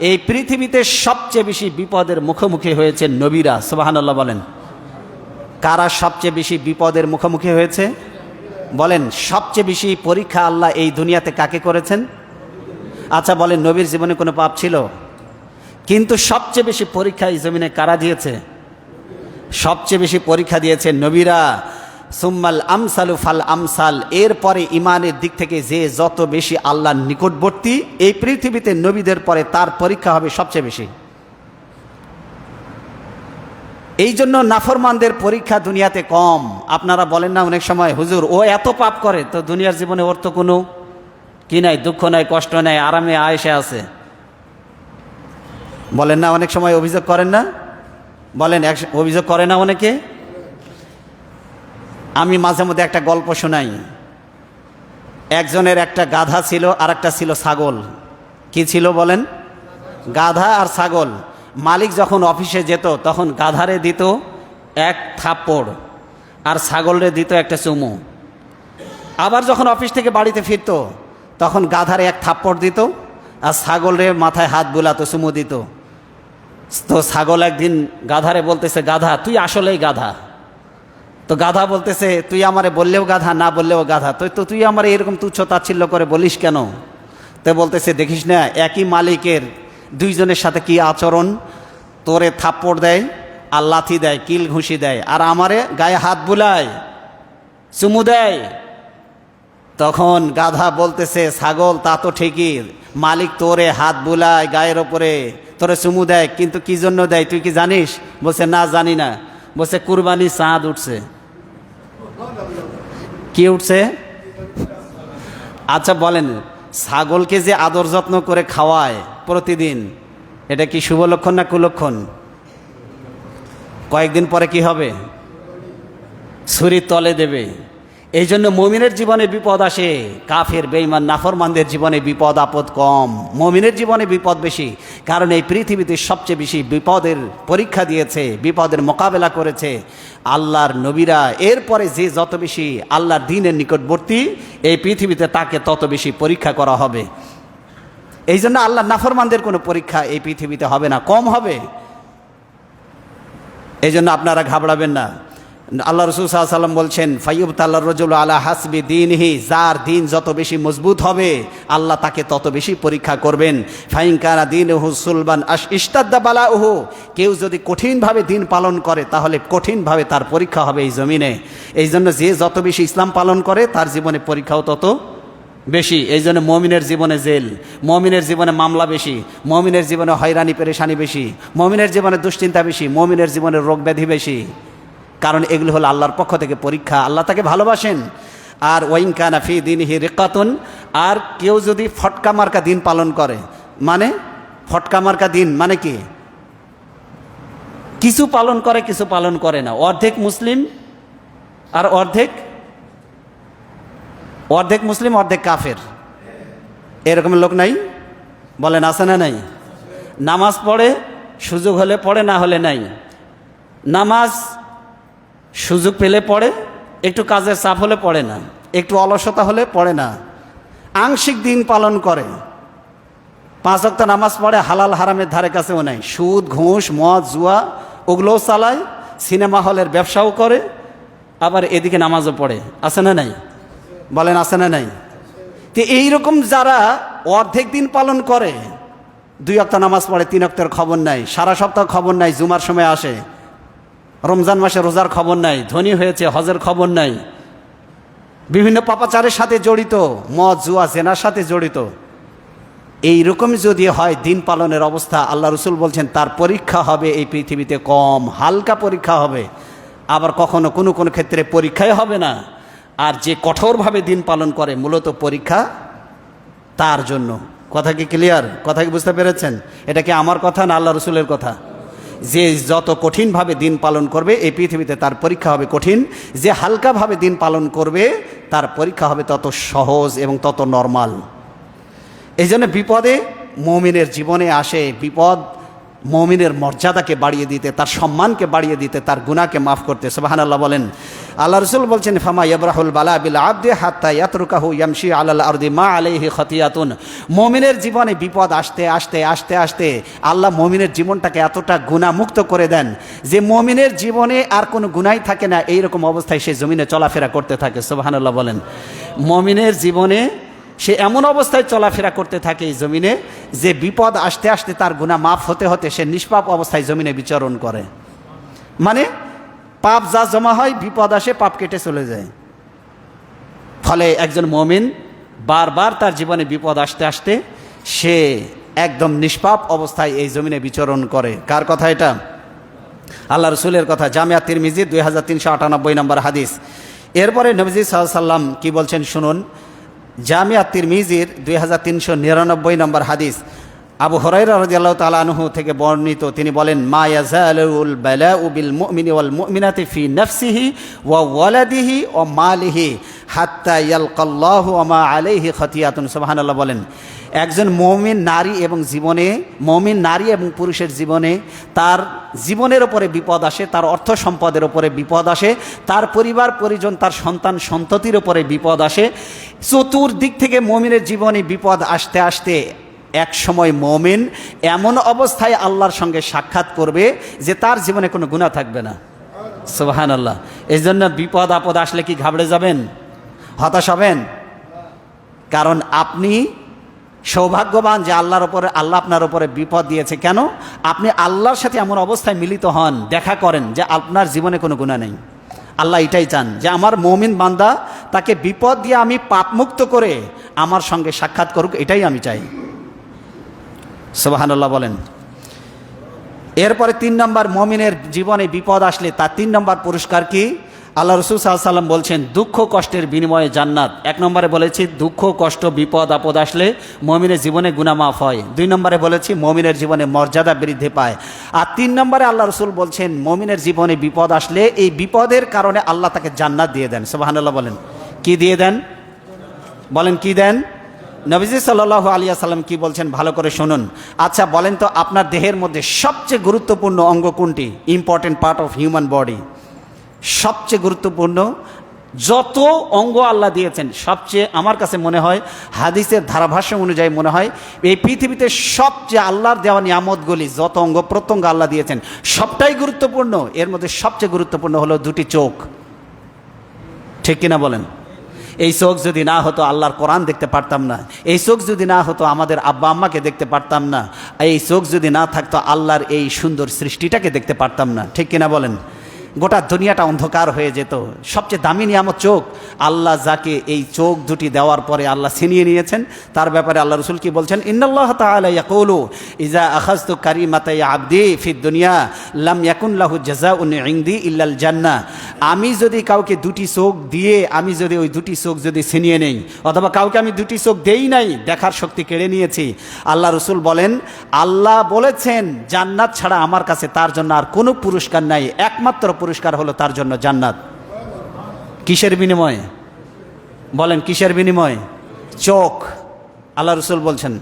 এই পৃথিবীতে সবচেয়ে বেশি বিপদের মুখোমুখি হয়েছে নবীরা। সুবহানাল্লাহ বলেন। কারা সবচেয়ে বেশি বিপদের মুখোমুখি হয়েছে? বলেন সবচেয়ে বেশি পরীক্ষা আল্লাহ এই দুনিয়াতে কাকে করেছেন? আচ্ছা বলেন নবীর জীবনে কোনো পাপ ছিল? কিন্তু সবচেয়ে বেশি পরীক্ষা এই জমিনে কারা দিয়েছে? সবচেয়ে বেশি পরীক্ষা দিয়েছে নবীরা। সুম্মাল আমসালু ফাল আমসাল, এরপরে ইমানের দিক থেকে যে যত বেশি আল্লাহর নিকটবর্তী এই পৃথিবীতে নবীদের পরে তার পরীক্ষা হবে সবচেয়ে বেশি। এই জন্য নাফরমানদের পরীক্ষা দুনিয়াতে কম। আপনারা বলেন না অনেক সময় হুজুর ও এত পাপ করে তো দুনিয়ার জীবনে ওর তো কোনো কি নাই, দুঃখ নাই, কষ্ট নাই, আরামে আয়েশে আছে। বলেন না অনেক সময় অভিযোগ করেন না? বলেন অভিযোগ করে না অনেকে? আমি মাঝে মধ্যে একটা গল্প শোনাই। একজনের একটা গাধা ছিল আর একটা ছিল ছাগল। কি ছিল বলেন? গাধা আর ছাগল। মালিক যখন অফিসে যেত তখন গাধারে দিত 1 থাপ্পড় আর ছাগলরে দিত একটা চুমু। আবার যখন অফিস থেকে বাড়িতে ফিরত তখন গাধারে এক থাপ্পড় দিত আর ছাগলের মাথায় হাত বুলাতো, চুমু দিত। তো ছাগল একদিন গাধারে বলতেছে, গাধা তুই আসলেই গাধা। তো গাধা বলতেছে, তুই আমারে বললেও গাধা, না বললেও গাধা, তো তুই আমার এরকম তুচ্ছ তাচ্ছিল্য করে বলিস কেন? তো বলতেছে, দেখিস না একই মালিকের দুইজনের সাথে কি আচরণ, তোরে থাপ্পড় দেয় আর লাথি দেয়, কিল ঘুষি দেয়, আর আমারে গায়ে হাত বুলায়, চুমু দেয়। তখন গাধা বলতেছে, ছাগল তা তো ঠিকই, মালিক তোরে হাত বুলায় গায়ের ওপরে, তোরে চুমু দেয়, কিন্তু কি জন্য দেয় তুই কি জানিস? বলছে, না জানি না। বলছে, কুরবানি চাঁদ উঠছে। কি উঠছে? আচ্ছা বলেন, ছাগলকে যে আদর যত্ন করে খাওয়ায় প্রতিদিন, এটা কি শুভ লক্ষণ না কুলক্ষণ? কয়েকদিন পরে কি হবে? ছুরির তলে দেবে। এই জন্য মুমিনের জীবনে বিপদ আসে, কাফের বেঈমান নাফরমানদের জীবনে বিপদ আপদ কম, মুমিনের জীবনে বিপদ বেশি। কারণ এই পৃথিবীতে সবচেয়ে বেশি বিপদের পরীক্ষা দিয়েছে, বিপদের মোকাবেলা করেছে আল্লাহর নবীরা। এরপরে যে যত বেশি আল্লাহর দ্বীনের নিকটবর্তী এই পৃথিবীতে, তাকে তত বেশি পরীক্ষা করা হবে। এই জন্য আল্লাহর নাফরমানদের কোনো পরীক্ষা এই পৃথিবীতে হবে না, কম হবে। এই জন্য আপনারা ঘাবড়াবেন না। আল্লাহ রাসূল সাল্লাল্লাহু আলাইহি ওয়াসাল্লাম বলছেন, ফায়ুবতাল্লার রাজুলু আলা হাসবি দীনহি, যার দিন যত বেশি মজবুত হবে আল্লাহ তাকে তত বেশি পরীক্ষা করবেন। ফাইন কানা দীনুহু সুলবান ইশতাদ্দা বালাউহু, কেউ যদি কঠিনভাবে দিন পালন করে তাহলে কঠিনভাবে তার পরীক্ষা হবে এই জমিনে। এই জন্য যে যত বেশি ইসলাম পালন করে তার জীবনে পরীক্ষাও তত বেশি। এই জন্য মমিনের জীবনে জেল, মমিনের জীবনে মামলা বেশি, মমিনের জীবনে হয়রানি পেরেশানি বেশি, মমিনের জীবনে দুশ্চিন্তা বেশি, মমিনের জীবনে রোগ ব্যাধি বেশি। কারণ এগুলো হলো আল্লাহর পক্ষ থেকে পরীক্ষা, আল্লাহ তাকে ভালোবাসেন। আর ওয়াইন কানা ফি দীনিহি রিকাতুন, আর কেউ যদি ফটকা মার্কা দিন পালন করে, মানে ফটকা মার্কা দিন মানে কি? কিছু পালন করে কিছু পালন করে না, অর্ধেক মুসলিম আর অর্ধেক মুসলিম অর্ধেক কাফের, এরকম লোক নাই? বলেন আছে না নাই? নামাজ পড়ে, সুযোগ হলে পড়ে, না হলে নাই। নামাজ সুযোগ পেলে পড়ে, একটু কাজের চাপ হলে পড়ে না, একটু অলসতা হলে পড়ে না। আংশিক দিন পালন করে, 5 ওয়াক্ত নামাজ পড়ে, হালাল হারামের ধারে কাছেও নাই, সুদ ঘুষ মদ জুয়া ওগুলোও চালায়, সিনেমা হলের ব্যবসাও করে, আবার এদিকে নামাজও পড়ে। আছে না নাই? বলেন আছে না নাই? তো এইরকম যারা অর্ধেক দিন পালন করে, 2 ওয়াক্ত নামাজ পড়ে, 3 ওয়াক্তের খবর নাই, সারা সপ্তাহ খবর নাই, জুমার সময় আসে, রমজান মাসে রোজার খবর নাই, ধনী হয়েছে হজের খবর নাই, বিভিন্ন পাপাচারের সাথে জড়িত, মদ জুয়া জেনার সাথে জড়িত, এইরকম যদি হয় দিন পালনের অবস্থা, আল্লাহ রসুল বলছেন তার পরীক্ষা হবে এই পৃথিবীতে কম, হালকা পরীক্ষা হবে। আবার কখনো কোনো কোনো ক্ষেত্রে পরীক্ষাই হবে না। আর যে কঠোরভাবে দিন পালন করে, মূলত পরীক্ষা তার জন্য। কথা কি ক্লিয়ার? কথা কি বুঝতে পেরেছেন? এটা কি আমার কথা না আল্লাহ রসুলের কথা? যে যত কঠিনভাবে দিন পালন করবে এই পৃথিবীতে তার পরীক্ষা হবে কঠিন, যে হালকাভাবে দিন পালন করবে তার পরীক্ষা হবে তত সহজ এবং তত নরমাল। এই জন্য বিপদে মুমিনের জীবনে আসে, বিপদ মুমিনের মর্যাদাকে বাড়িয়ে দিতে, তার সম্মানকে বাড়িয়ে দিতে, তার গুনাহকে মাফ করতে। সুবহানাল্লাহ বলেন। আল্লাহ রাসূল বলছেন, ফামা ইয়াবরাহুল বালা বিল আবদি হাত্তা ইয়াতরুকাহু ইয়ামশি আলাল আরদি মা আলাইহি খাতিয়াতুন। মুমিনের জীবনে বিপদ আসতে আসতে আসতে আসতে আল্লাহ মুমিনের জীবনটাকে এতটা গুনাহমুক্ত করে দেন যে মুমিনের জীবনে আর কোনো গুনাহ থাকে না, এইরকম অবস্থায় সে জমিনে চলাফেরা করতে থাকে। সুবহানাল্লাহ বলেন। মুমিনের জীবনে সে এমন অবস্থায় চলাফেরা করতে থাকে এই জমিনে যে বিপদ আসতে আসতে তার গুনাহ মাফ হতে হতে সে নিষ্পাপ অবস্থায় জমিনে বিচরণ করে। মানে পাপ যা জমা হয়, বিপদ আসে, পাপ কেটে চলে যায়। ফলে একজন মুমিন বারবার তার জীবনে বিপদ আসতে আসতে সে একদম নিষ্পাপ অবস্থায় এই জমিনে বিচরণ করে। কার কথা এটা? আল্লাহ রসুলের কথা। জামিয়া তিরমিজি 2398 নম্বর হাদিস। এরপরে নবীজি সাল্লাল্লাহু আলাইহি ওয়াসাল্লাম কি বলছেন শুনুন। জামিয়া তিরমিজির 2399 নম্বর হাদিস। আবু হুরায়রা রাদিয়াল্লাহু তাআলা আনহু থেকে বর্ণিত, তিনি বলেন, মা ইয়াজালুল বালাউ বিল মুমিনি ওয়াল মুমিনাতি ফি নাফসিহি ওয়া ওয়ালাদিহি ওয়া মালিহি হাত্তা ইয়ালকাল্লাহু ওয়া মা আলাইহি খাতিয়াতুন। সুবহানাল্লাহ বলেন, একজন মুমিন নারী এবং জীবনে, মুমিন নারী এবং পুরুষের জীবনে তার জীবনের উপরে বিপদ আসে, তার অর্থ সম্পদের উপরে বিপদ আসে, তার পরিবার পরিজন, তার সন্তান সন্ততির উপরে বিপদ আসে। চতুর্দিক থেকে মুমিনের জীবনে বিপদ আসতে আসতে এক সময় মুমিন এমন অবস্থায় আল্লাহর সঙ্গে সাক্ষাৎ করবে যে তার জীবনে কোনো গুনাহ থাকবে না। সুবহানাল্লাহ। এই জন্য বিপদ আপদ আসলে কি ঘাবড়ে যাবেন, হতাশ হবেন? কারণ আপনি সৌভাগ্যবান যে আল্লাহর উপরে, আল্লাহ আপনার উপরে বিপদ দিয়েছে। কেন? আপনি আল্লাহর সাথে এমন অবস্থায় মিলিত হন, দেখা করেন যে আপনার জীবনে কোনো গুনাহ নেই। আল্লাহ এটাই চান যে আমার মুমিন বান্দা তাকে বিপদ দিয়ে আমি পাপমুক্ত করে আমার সঙ্গে সাক্ষাৎ করুক, এটাই আমি চাই। সুবহানাল্লাহ বলেন। এরপরে 3 নম্বর, মুমিনের জীবনে বিপদ আসলে তার 3 নম্বর পুরস্কার কি? আল্লাহ রাসূল সাল্লাল্লাহু আলাইহি ওয়াসাল্লাম বলছেন, দুঃখ কষ্টের বিনিময়ে জান্নাত। 1 নম্বরে বলেছি দুঃখ কষ্ট বিপদ আপদ আসলে মুমিনের জীবনে গুনাহ মাফ হয়। 2 নম্বরে বলেছি মুমিনের জীবনে মর্যাদা বৃদ্ধি পায়। আর 3 নম্বরে আল্লাহ রাসূল বলছেন মুমিনের জীবনে বিপদ আসলে এই বিপদের কারণে আল্লাহ তাকে জান্নাত দিয়ে দেন। সুবহানাল্লাহ বলেন। কি দিয়ে দেন? বলেন কি দেন? নবীজি সাল্লাল্লাহু আলাইহি ওয়াসাল্লাম কি বলছেন ভালো করে শুনুন। আচ্ছা বলেন তো, আপনার দেহের মধ্যে সবচেয়ে গুরুত্বপূর্ণ অঙ্গ কোনটি? Important part of human body, সবচেয়ে গুরুত্বপূর্ণ যত অঙ্গ আল্লাহ দিয়েছেন, সবচেয়ে আমার কাছে মনে হয়, হাদিসের ধারাভাষ্য অনুযায়ী মনে হয়, এই পৃথিবীতে সবচেয়ে আল্লাহর দেওয়া নিয়ামতগুলি যত অঙ্গ প্রত্যঙ্গ আল্লাহ দিয়েছেন সবটাই গুরুত্বপূর্ণ। এর মধ্যে সবচেয়ে গুরুত্বপূর্ণ হলো 2টি চোখ। ঠিক কিনা বলেন? এই চোখ যদি না হতো আল্লাহর কোরআন দেখতে পারতাম না, এই চোখ যদি না হতো আমাদের আব্বা আম্মাকে দেখতে পারতাম না, এই চোখ যদি না থাকতো আল্লাহর এই সুন্দর সৃষ্টিটাকে দেখতে পারতাম না। ঠিক কিনা বলেন? গোটা দুনিয়াটা অন্ধকার হয়ে যেত। সবচেয়ে দামি নিয়ামত চোখ। আল্লাহ যাকে এই চোখ 2টি দেওয়ার পরে আল্লাহ ছিনিয়ে নিয়েছেন, তার ব্যাপারে আল্লাহ রাসূল কি বলছেন? ইন্নাল্লাহ তাআলা ইয়াকুলু ইজা আখাযতু কারিমাতা আবদি ফিদ দুনিয়া লাম ইয়াকুন লাহু জাযাউন ইনদি ইল্লাল জান্নাহ। আমি যদি কাউকে 2টি চোখ দিয়ে, আমি যদি ওই 2টি চোখ যদি ছিনিয়ে নেই, অথবা কাউকে আমি 2টি চোখ দেই নাই, দেখার শক্তি কেড়ে নিয়েছি, আল্লাহ রাসূল বলেন, আল্লাহ বলেছেন জান্নাত ছাড়া আমার কাছে তার জন্য আর কোনো পুরস্কার নাই, একমাত্র পুরস্কার হলো তার জন্য জান্নাত। কিসের বিনিময়ে? বলেন কিসের বিনিময়ে? চোখ। আল্লাহ রাসূল বলছেন।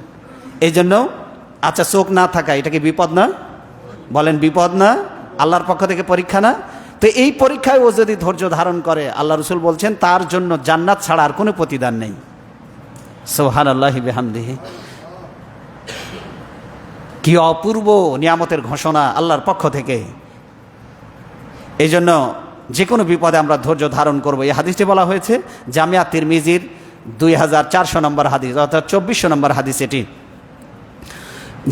এই জন্য আচ্ছা, চোখ না থাকা এটা কি বিপদ না? বলেন বিপদ না? আল্লাহর পক্ষ থেকে পরীক্ষা না? তো এই পরীক্ষায় ও যদি ধৈর্য ধারণ করে, আল্লাহ রাসূল বলছেন তার জন্য জান্নাত ছাড়া আর কোনো প্রতিদান নেই। সুবহানাল্লাহি বিহামদিহি। কি অপূর্ব নিয়ামতের ঘোষণা আল্লাহর পক্ষ থেকে। এই জন্য যে কোনো বিপদে আমরা ধৈর্য ধারণ করব। এই হাদিসটি বলা হয়েছে জামিয়া তিরমিজির 2400 নম্বর হাদিস, অর্থাৎ 2400 নম্বর হাদিস। এটি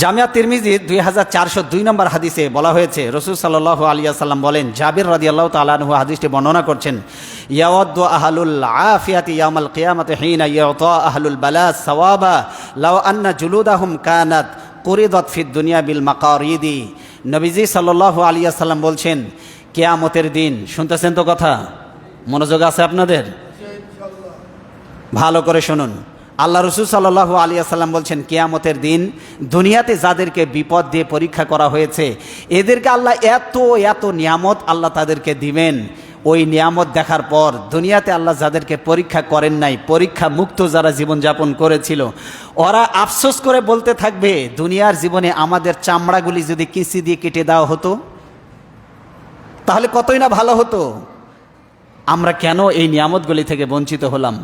জামিয়া তিরমিজির 2402 নম্বর হাদিসে বলা হয়েছে, রাসূল সাল্লাল্লাহু আলাইহি ওয়াসাল্লাম বলেন, জাবির রাদিয়াল্লাহু তাআলা আনহু হাদিসটি বর্ণনা করছেন, ইয়াওয়াদ্দু আহলুল আফিয়াতি ইয়াউমাল কিয়ামাতি হিনা ইউতা আহলুল বালা সাওয়াবা লাউ আন্না জুলুদাহুম কানাত কুরিদাত ফিদ দুনিয়া বিল মাকারিদি। নবীজি সাল্লাল্লাহু আলাইহি ওয়াসাল্লাম বলছেন, কিয়ামতের দিন, শুনতেছেন তো কথা? মনোযোগ আছে আপনাদের? ভালো করে শুনুন। আল্লাহ রাসূল সাল্লাল্লাহু আলাইহি ওয়াসাল্লাম বলছেন, কিয়ামতের দিন দুনিয়াতে যাদেরকে বিপদ দিয়ে পরীক্ষা করা হয়েছে, এদেরকে আল্লাহ এত এত নিয়ামত আল্লাহ তাদেরকে দিবেন। ওই নিয়ামত দেখার পর দুনিয়াতে আল্লাহ যাদেরকে পরীক্ষা করেন নাই, পরীক্ষা মুক্ত যারা জীবনযাপন করেছিল, ওরা আফসোস করে বলতে থাকবে, দুনিয়ার জীবনে আমাদের চামড়াগুলি যদি কিসি দিয়ে কেটে দেওয়া হতো তাহলে কতই না ভালো হতো। আমরা কেন এই নিয়ামতগুলি থেকে বঞ্চিত হলাম?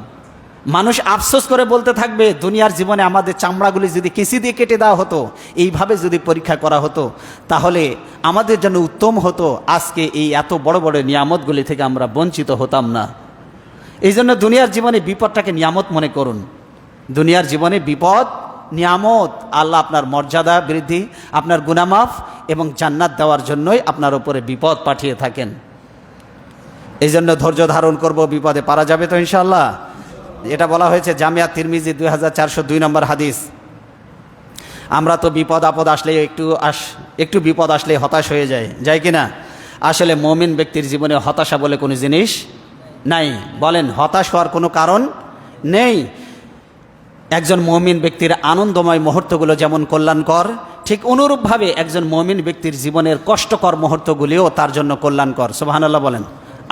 মানুষ আফসোস করে বলতে থাকবে, দুনিয়ার জীবনে আমাদের চামড়াগুলি যদি কেঁচি দিয়ে কেটে দেওয়া হতো, এইভাবে যদি পরীক্ষা করা হতো তাহলে আমাদের জন্য উত্তম হতো, আজকে এই এত বড় বড় নিয়ামতগুলি থেকে আমরা বঞ্চিত হতাম না। এই জন্য দুনিয়ার জীবনে বিপদটাকে নিয়ামত মনে করুন। দুনিয়ার জীবনে বিপদ নিয়ামত। আল্লাহ আপনার মর্যাদা বৃদ্ধি, আপনার গুনাহ মাফ এবং জান্নাত দেওয়ার জন্যই আপনার উপরে বিপদ পাঠিয়ে থাকেন। এই জন্য ধৈর্য ধারণ করব, বিপদে পারা যাবে তো ইনশাআল্লাহ। এটা বলা হয়েছে জামিয়া তিরমিজি 2402 নম্বর হাদিস। আমরা তো বিপদ আপদ আসলে একটু বিপদ আসলে হতাশ হয়ে যায় কি না? আসলে মুমিন ব্যক্তির জীবনে হতাশা বলে কোনো জিনিস নাই। বলেন হতাশ হওয়ার কোনো কারণ নেই। একজন মুমিন ব্যক্তির আনন্দময় মুহূর্তগুলো যেমন কল্যাণকর, ঠিক অনুরূপভাবে একজন মুমিন ব্যক্তির জীবনের কষ্টকর মুহূর্তগুলিও তার জন্য কল্যাণকর। সুবহানাল্লাহ বলেন।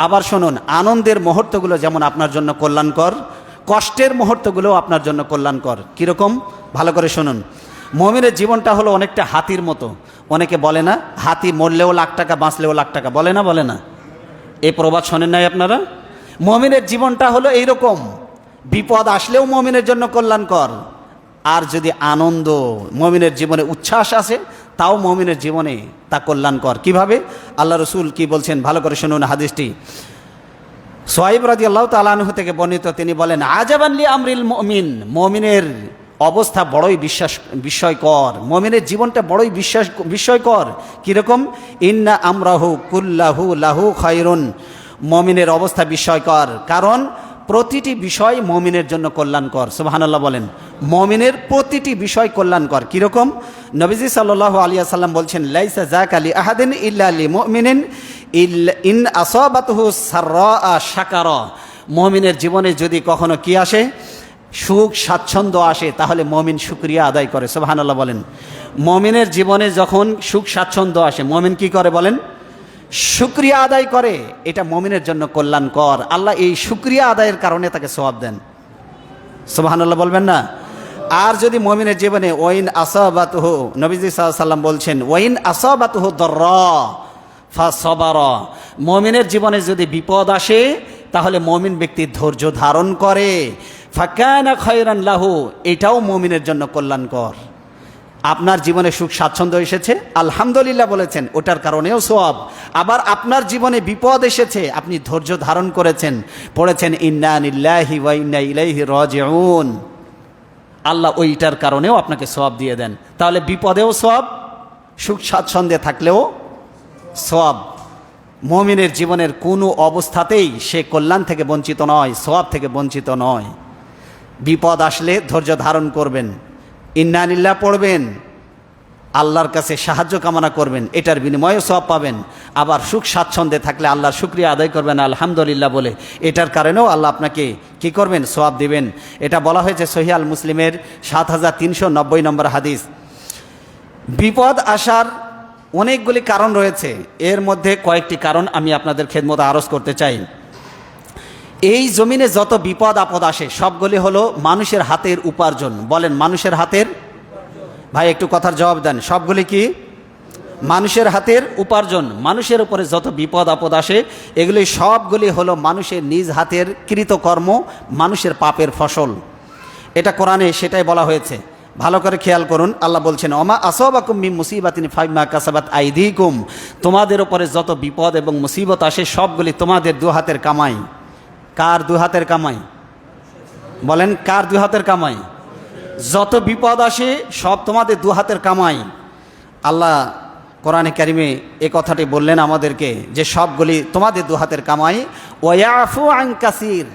আবার শুনুন, আনন্দের মুহূর্তগুলো যেমন আপনার জন্য কল্যাণকর, কষ্টের মুহূর্তগুলোও আপনার জন্য কল্যাণকর। কীরকম? ভালো করে শুনুন। মুমিনের জীবনটা হলো অনেকটা হাতির মতো। অনেকে বলে না, হাতি মরলেও লাখ টাকা, বাঁচলেও লাখ টাকা, বলে না? বলে না? এই প্রবাদ শোনেন নাই আপনারা? মুমিনের জীবনটা হলো এইরকম, বিপদ আসলেও মুমিনের জন্য কল্যাণকর, আর যদি আনন্দ মুমিনের জীবনে উচ্ছ্বাস আসে তাও মুমিনের জীবনে তা কল্যাণকর। কিভাবে? আল্লাহ রসুল কি বলছেন ভালো করে শুনুন হাদিসটি। সোহাইব রাদিয়াল্লাহু তাআলা আনহু থেকে বর্ণিত, তিনি বলেন, আজাবান লি আমরিল মুমিন, মুমিনের অবস্থা বড়ই বিস্ময়কর, মুমিনের জীবনটা বড়ই বিস্ময়কর। কীরকম? ইন্না আমরাহু কুল্লাহু লাহু খায়রুন, মুমিনের অবস্থা বিস্ময়কর, কারণ প্রতিটি বিষয় মুমিনের জন্য কল্যাণকর। সুবহানাল্লাহ বলেন। মুমিনের প্রতিটি বিষয় কল্যাণকর। কীরকম? নবীজি সাল্লাল্লাহু আলাইহি ওয়াসাল্লাম বলছেন, লাইসা যাকা লি আহাদিন ইল্লা লি মুমিনিন ইন আসাবাতহু সাররা শাকারা, মুমিনের জীবনে যদি কখনো কি আসে, সুখ স্বাচ্ছন্দ্য আসে, তাহলে মুমিন শুকরিয়া আদায় করে। সুবহানাল্লাহ বলেন। মুমিনের জীবনে যখন সুখ স্বাচ্ছন্দ্য আসে, মুমিন কি করে বলেন? শুকরিয়া আদায় করে। এটা মুমিনের জন্য কল্যাণকর। আল্লাহ এই শুকরিয়া আদায়ের কারণে তাকে সওয়াব দেন। সুবহানাল্লাহ বলবেন না? আর যদি মুমিনের জীবনে ওয়াইন আসাবাতুহু, নবীজি সাল্লাল্লাহু আলাইহি ওয়াসাল্লাম বলছেন, ওয়াইন আসাবাতুহু দাররা ফাসাবারা, মুমিনের জীবনে যদি বিপদ আসে তাহলে মুমিন ব্যক্তি ধৈর্য ধারণ করে, ফাকানা খায়রান লাহু, এটাও মুমিনের জন্য কল্যাণকর। আপনার জীবনে সুখ স্বাচ্ছন্দ্য এসেছে, আলহামদুলিল্লাহ বলেছেন, ওটার কারণেও সওয়াব। আবার আপনার জীবনে বিপদ এসেছে, আপনি ধৈর্য ধারণ করেছেন, পড়েছেন ইন্না লিল্লাহি ওয়া ইন্না ইলাইহি রাজিউন, আল্লাহ ওইটার কারণেও আপনাকে সওয়াব দিয়ে দেন। তাহলে বিপদেও সওয়াব, সুখ স্বাচ্ছন্দ্যে থাকলেও সওয়াব। মুমিনের জীবনের কোনো অবস্থাতেই সে কল্যাণ থেকে বঞ্চিত নয়, সওয়াব থেকে বঞ্চিত নয়। বিপদ আসলে ধৈর্য ধারণ করবেন, ইন্না লিল্লাহ পড়বেন, আল্লাহর কাছে সাহায্য কামনা করবেন, এটার বিনিময়ে সওয়াব পাবেন। আবার সুখ স্বাচ্ছন্দ্যে থাকলে আল্লাহর শুকরিয়া আদায় করবেন আলহামদুলিল্লাহ বলে, এটার কারণেও আল্লাহ আপনাকে কি করবেন? সওয়াব দিবেন। এটা বলা হয়েছে সহিহ আল মুসলিমের 7390 নম্বর হাদিস। বিপদ আসার অনেকগুলি কারণ রয়েছে, এর মধ্যে কয়েকটি কারণ আমি আপনাদের খেদমতে আরজ করতে চাই। এই জমিনে যত বিপদ আপদ আসে সবগুলি হলো মানুষের হাতের উপার্জন। বলেন, মানুষের হাতের? ভাই একটু কথার জবাব দেন। সবগুলি কি? মানুষের হাতের উপার্জন। মানুষের উপরে যত বিপদ আপদ আসে এগুলি সবগুলি হলো মানুষের নিজ হাতের কৃতকর্ম, মানুষের পাপের ফসল। এটা কোরআনে সেটাই বলা হয়েছে। ভালো করে খেয়াল করুন, আল্লাহ বলছেন, ওমা আসাবাকুম মিন মুসিবাতিন ফাবিমা কাসাবাত আইদিকুম, তোমাদের উপরে যত বিপদ এবং মুসিবত আসে সবগুলি তোমাদের দু হাতের কামাই। কার দু হাতের কামাই? বলেন, কার দু হাতের কামাই? যত বিপদ আসে সব তোমাদের দু হাতের কামাই। আল্লাহ কোরআনে কারিমে এ কথাটি বললেন আমাদেরকে যে সবগুলি তোমাদের দু হাতের কামাই। ওয়ায়াফু আন কাসির,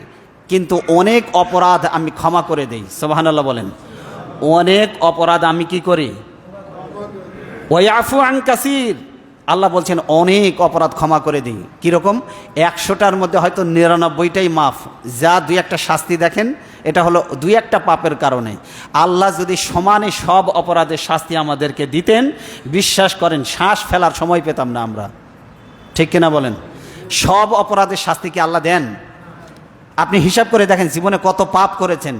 কিন্তু অনেক অপরাধ আমি ক্ষমা করে দেই। সুবহানাল্লাহ বলেন। অনেক অপরাধ আমি কি করি? ওয়ায়াফু আন কাসির, আল্লাহ বলছেন অনেক অপরাধ ক্ষমা করে দিই। কীরকম? 100টার মধ্যে হয়তো 99টাই মাফ। যা দুই একটা শাস্তি দেখেন, এটা হলো দুই একটা পাপের কারণে। আল্লাহ যদি সমানে সব অপরাধের শাস্তি আমাদেরকে দিতেন, বিশ্বাস করেন শ্বাস ফেলার সময় পেতাম না আমরা। ঠিক কিনা বলেন? সব অপরাধের শাস্তি কি আল্লাহ দেন? আপনি হিসাব করে দেখেন জীবনে কত পাপ করেছেন,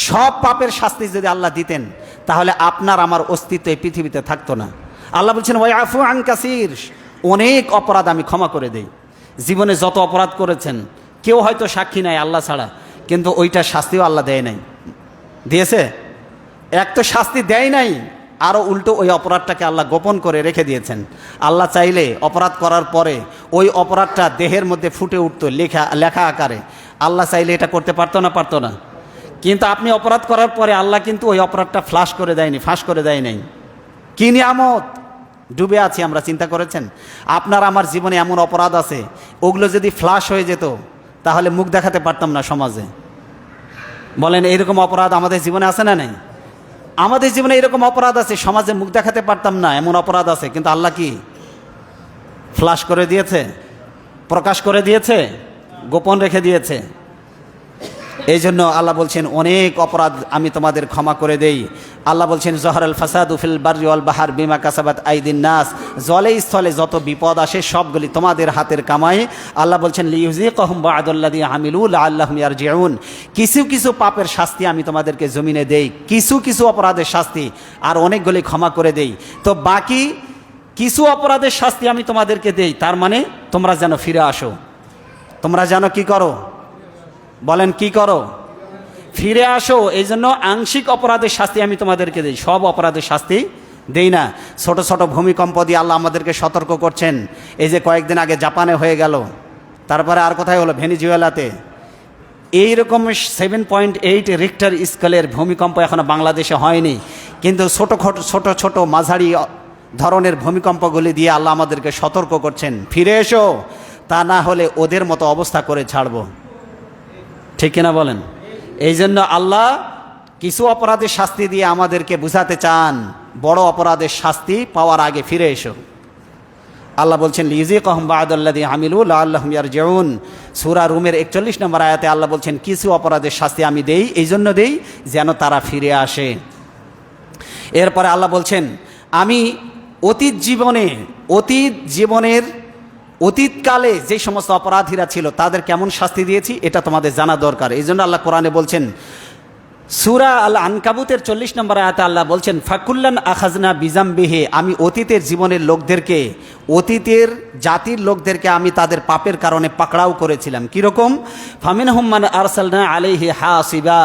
সব পাপের শাস্তি যদি আল্লাহ দিতেন তাহলে আপনার আমার অস্তিত্ব এই পৃথিবীতে থাকতো না। আল্লাহ বলছেন ওয়াইফু আন কাসির, অনেক অপরাধ আমি ক্ষমা করে দেই। জীবনে যত অপরাধ করেছেন, কেউ হয়তো সাক্ষী নাই আল্লাহ ছাড়া, কিন্তু ওইটার শাস্তিও আল্লাহ দেয় নাই। দিয়েছে? এক তো শাস্তি দেয় নাই, আরও উল্টো ওই অপরাধটাকে আল্লাহ গোপন করে রেখে দিয়েছেন। আল্লাহ চাইলে অপরাধ করার পরে ওই অপরাধটা দেহের মধ্যে ফুটে উঠতো লেখা আকারে। আল্লাহ চাইলে এটা করতে পারতো না? পারতো না। কিন্তু আপনি অপরাধ করার পরে আল্লাহ কিন্তু ওই অপরাধটা ফাঁস করে দেয় নাই। কি নিয়ামত! ডুবে আছি আমরা, চিন্তা করেছেন? আপনার আমার জীবনে এমন অপরাধ আছে, ওগুলো যদি ফ্লাশ হয়ে যেত তাহলে মুখ দেখাতে পারতাম না সমাজে। বলেন, এইরকম অপরাধ আমাদের জীবনে আছে না নাই? আমাদের জীবনে এরকম অপরাধ আছে, সমাজে মুখ দেখাতে পারতাম না এমন অপরাধ আছে, কিন্তু আল্লাহ কি ফ্লাশ করে দিয়েছে? প্রকাশ করে দিয়েছে? গোপন রেখে দিয়েছে? এই জন্য আল্লাহ বলছেন অনেক অপরাধ আমি তোমাদের ক্ষমা করে দেই। আল্লাহ বলছেন জহরাল ফাসাদু ফিল বাররি ওয়াল বাহার বিমা কাসাবাত আইদিন নাস, জলে স্থলে যত বিপদ আসে সবগুলি তোমাদের হাতের কামাই। আল্লাহ বলছেন লিইউযিকাহুম বা'দাল্লাযী আমিলু লাআল্লাহুম ইয়ারজিউন, কিছু কিছু পাপের শাস্তি আমি তোমাদেরকে জমিনে দেই, কিছু কিছু অপরাধের শাস্তি, আর অনেকগুলি ক্ষমা করে দেই। তো বাকি কিছু অপরাধের শাস্তি আমি তোমাদেরকে দেই, তার মানে তোমরা যেন ফিরে আসো, তোমরা যেন কি করো, বলেন কি করো, ফিরে আসো। এই জন্য আংশিক অপরাধের শাস্তি আমি তোমাদেরকে দিই, সব অপরাধের শাস্তি দেই না। ছোট ছোট ভূমিকম্প দিয়ে আল্লাহ আমাদেরকে সতর্ক করছেন। এই যে কয়েকদিন আগে জাপানে হয়ে গেল, তারপরে আর কোথায় হলো, ভেনিজুয়েলাতে। এইরকম 7.8 রিক্টার স্কেলের ভূমিকম্প এখনো বাংলাদেশে হয়নি, কিন্তু ছোট ছোট মাঝারি ধরনের ভূমিকম্পগুলি দিয়ে আল্লাহ আমাদেরকে সতর্ক করছেন, ফিরে এসো, তা না হলে ওদের মতো অবস্থা করে ছাড়বো। ঠিক কিনা বলেন? এই জন্য আল্লাহ কিছু অপরাধের শাস্তি দিয়ে আমাদেরকে বুঝাতে চান, বড় অপরাধের শাস্তি পাওয়ার আগে ফিরে এসো। আল্লাহ বলছেন লিইউযিকাহুম বা'দাল্লাযী আমিলু লাআল্লাহুম ইয়ারজিউন। সূরা রুমের 41 নম্বর আয়াতে আল্লাহ বলছেন কিছু অপরাধের শাস্তি আমি দেই, এই জন্য দেই যেন তারা ফিরে আসে। এরপরে আল্লাহ বলছেন আমি অতীতকালে যে সমস্ত অপরাধীরা ছিল তাদের কেমন শাস্তি দিয়েছি এটা তোমাদের জানা দরকার। এই জন্য আল্লাহ কোরআনে বলছেন, সূরা আল আনকাবুতের 40 নম্বর আয়াতে আল্লাহ বলছেন ফাকুল্লান আখাজনা বিজামবিহি, আমি অতীতের জীবনের লোকদেরকে, অতীতের জাতির লোকদেরকে আমি তাদের পাপের কারণে পাকড়াও করেছিলাম। কীরকম? ফামিনহুম মান আরসালনা আলাইহি হাসিবা,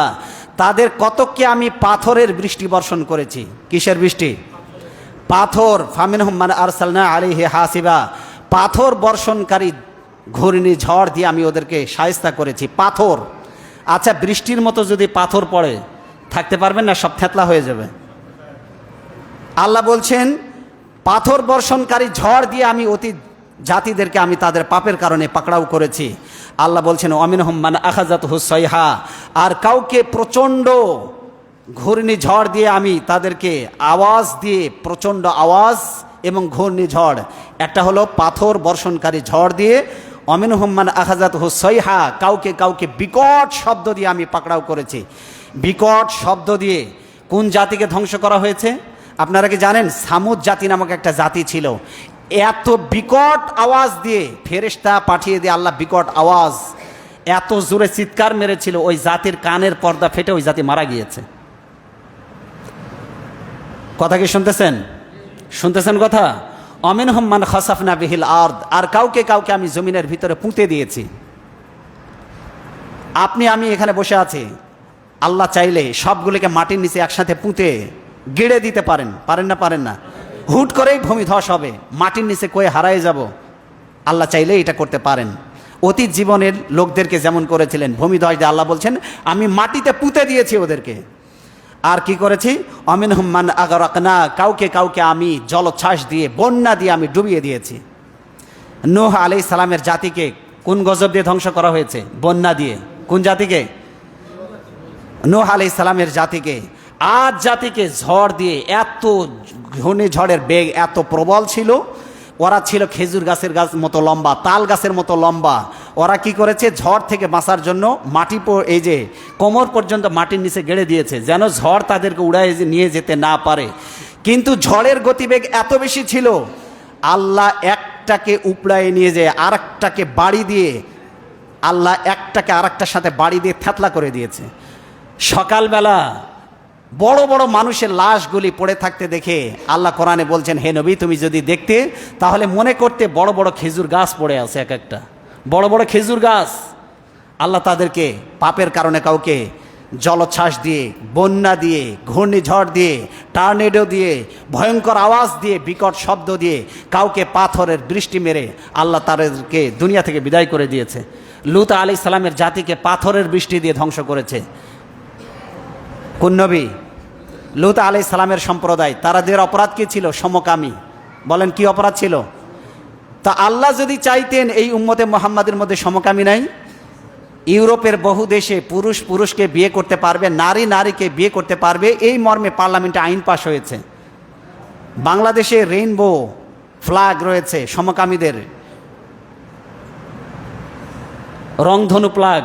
তাদের কতককে আমি পাথরের বৃষ্টি বর্ষণ করেছি। কিসের বৃষ্টি? পাথর। ফামিনহুম মান আরসালনা আলাইহি হাসিবা, পাথর বর্ষণকারী ঘূর্ণিঝড় দিয়ে আমি ওদেরকে শায়েস্তা করেছি। পাথর, আচ্ছা বৃষ্টির মতো যদি পাথর পড়ে থাকতে পারবেন না? সব থেতলা হয়ে যাবে। আল্লাহ বলছেন পাথর বর্ষণকারী ঝড় দিয়ে আমি অতীত জাতিদেরকে আমি তাদের পাপের কারণে পাকড়াও করেছি। আল্লাহ বলছেন ওয়ামিনহুম মান আখাযাতহু সাইহা, আর কাউকে প্রচণ্ড ঘূর্ণিঝড় দিয়ে আমি তাদেরকে আওয়াজ দিয়ে, প্রচণ্ড আওয়াজ এবং ঘূর্ণিঝড়, একটা হলো পাথর বর্ষণকারী ঝড় দিয়ে, অমিনহুম মান আখাযাতহু সাইহা, কাউকে বিকট শব্দ দিয়ে আমি পাকড়াও করেছি। বিকট শব্দ দিয়ে কোন জাতিকে ধ্বংস করা হয়েছে আপনারা কি জানেন? সামুদ জাতি নামক একটা জাতি ছিল, এত বিকট আওয়াজ দিয়ে ফেরেশতা পাঠিয়ে দিয়ে আল্লাহ বিকট আওয়াজ, এত জোরে চিৎকার মেরেছিল ওই জাতির কানের পর্দা ফেটে ওই জাতি মারা গিয়েছে। কথা কি শুনতেছেন? শুনতেছেন কথা? অমিনহুম মান খাসাফনা বিহিল আরদ, আর কাউকে আমি জমিনের ভিতরে পুঁতে দিয়েছি। আপনি আমি এখানে বসে আছি, আল্লাহ চাইলে সবগুলোকে মাটির নিচে একসাথে পুঁতে গেড়ে দিতে পারেন, পারেন না? পারেন না? হুট করেই ভূমিধস হবে, মাটির নিচে কয়ে হারায় যাব। আল্লাহ চাইলে এটা করতে পারেন। অতীত জীবনের লোকদেরকে যেমন করেছিলেন ভূমিধস দিয়ে, আল্লাহ বলছেন আমি মাটিতে পুঁতে দিয়েছি ওদেরকে। আর কি করেছি? অমিনহুম মান আগরাকনা, কাউকে আমি জলোচ্ছ্বাস দিয়ে, বন্যা দিয়ে আমি ডুবিয়ে দিয়েছি। নূহ আলাইহিস সালামের জাতিকে কোন গজব দিয়ে ধ্বংস করা হয়েছে? বন্যা দিয়ে। কোন জাতিকে? নূহ আলাইহিস সালামের জাতিকে। আদ জাতিকে ঝড় দিয়ে, এত ঘূর্ণিঝড়ের বেগ এত প্রবল ছিল, ওরা ছিল খেজুর গাছের মতো লম্বা, তাল গাছের মতো লম্বা। ওরা কি করেছে? ঝড় থেকে বাঁচার জন্য মাটি, এই যে কোমর পর্যন্ত মাটির নিচে গেড়ে দিয়েছে, যেন ঝড় তাদেরকে উড়ায় নিয়ে যেতে না পারে। কিন্তু ঝড়ের গতিবেগ এত বেশি ছিল, আল্লাহ একটাকে উপড়ায় নিয়ে যায় আরেকটাকে বাড়ি দিয়ে, আল্লাহ একটাকে আরেকটার সাথে বাড়ি দিয়ে থেতলা করে দিয়েছে। সকালবেলা বড় বড় মানুষের লাশগুলি পড়ে থাকতে দেখে আল্লাহ কোরআনে বলছেন, হে নবী তুমি যদি দেখতে তাহলে মনে করতে বড় বড় খেজুর গাছ পড়ে আছে, এক একটা বড় বড় খেজুর গাছ। আল্লাহ তাদেরকে পাপের কারণে কাউকে জলোচ্ছ্বাস দিয়ে, বন্যা দিয়ে, ঘূর্ণিঝড় দিয়ে, টার্নেডো দিয়ে, ভয়ঙ্কর আওয়াজ দিয়ে, বিকট শব্দ দিয়ে, কাউকে পাথরের বৃষ্টি মেরে আল্লাহ তাদেরকে দুনিয়া থেকে বিদায় করে দিয়েছে। লূত আলাইহিস সালামের জাতিকে পাথরের বৃষ্টি দিয়ে ধ্বংস করেছে কোন নবী? লূত আলাইহিস সালামের সম্প্রদায়। তাদের অপরাধ কি ছিল? সমকামী। বলেন কি অপরাধ ছিল? তা আল্লাহ যদি চাইতেন এই উম্মতে মুহাম্মাদের মধ্যে সমকামী নাই, ইউরোপের বহু দেশে পুরুষ পুরুষকে বিয়ে করতে পারবে, নারী নারীকে বিয়ে করতে পারবে, এই মর্মে পার্লামেন্টে আইন পাশ হয়েছে। বাংলাদেশে রেইনবো ফ্ল্যাগ রয়েছে, সমকামীদের রংধনু ফ্ল্যাগ,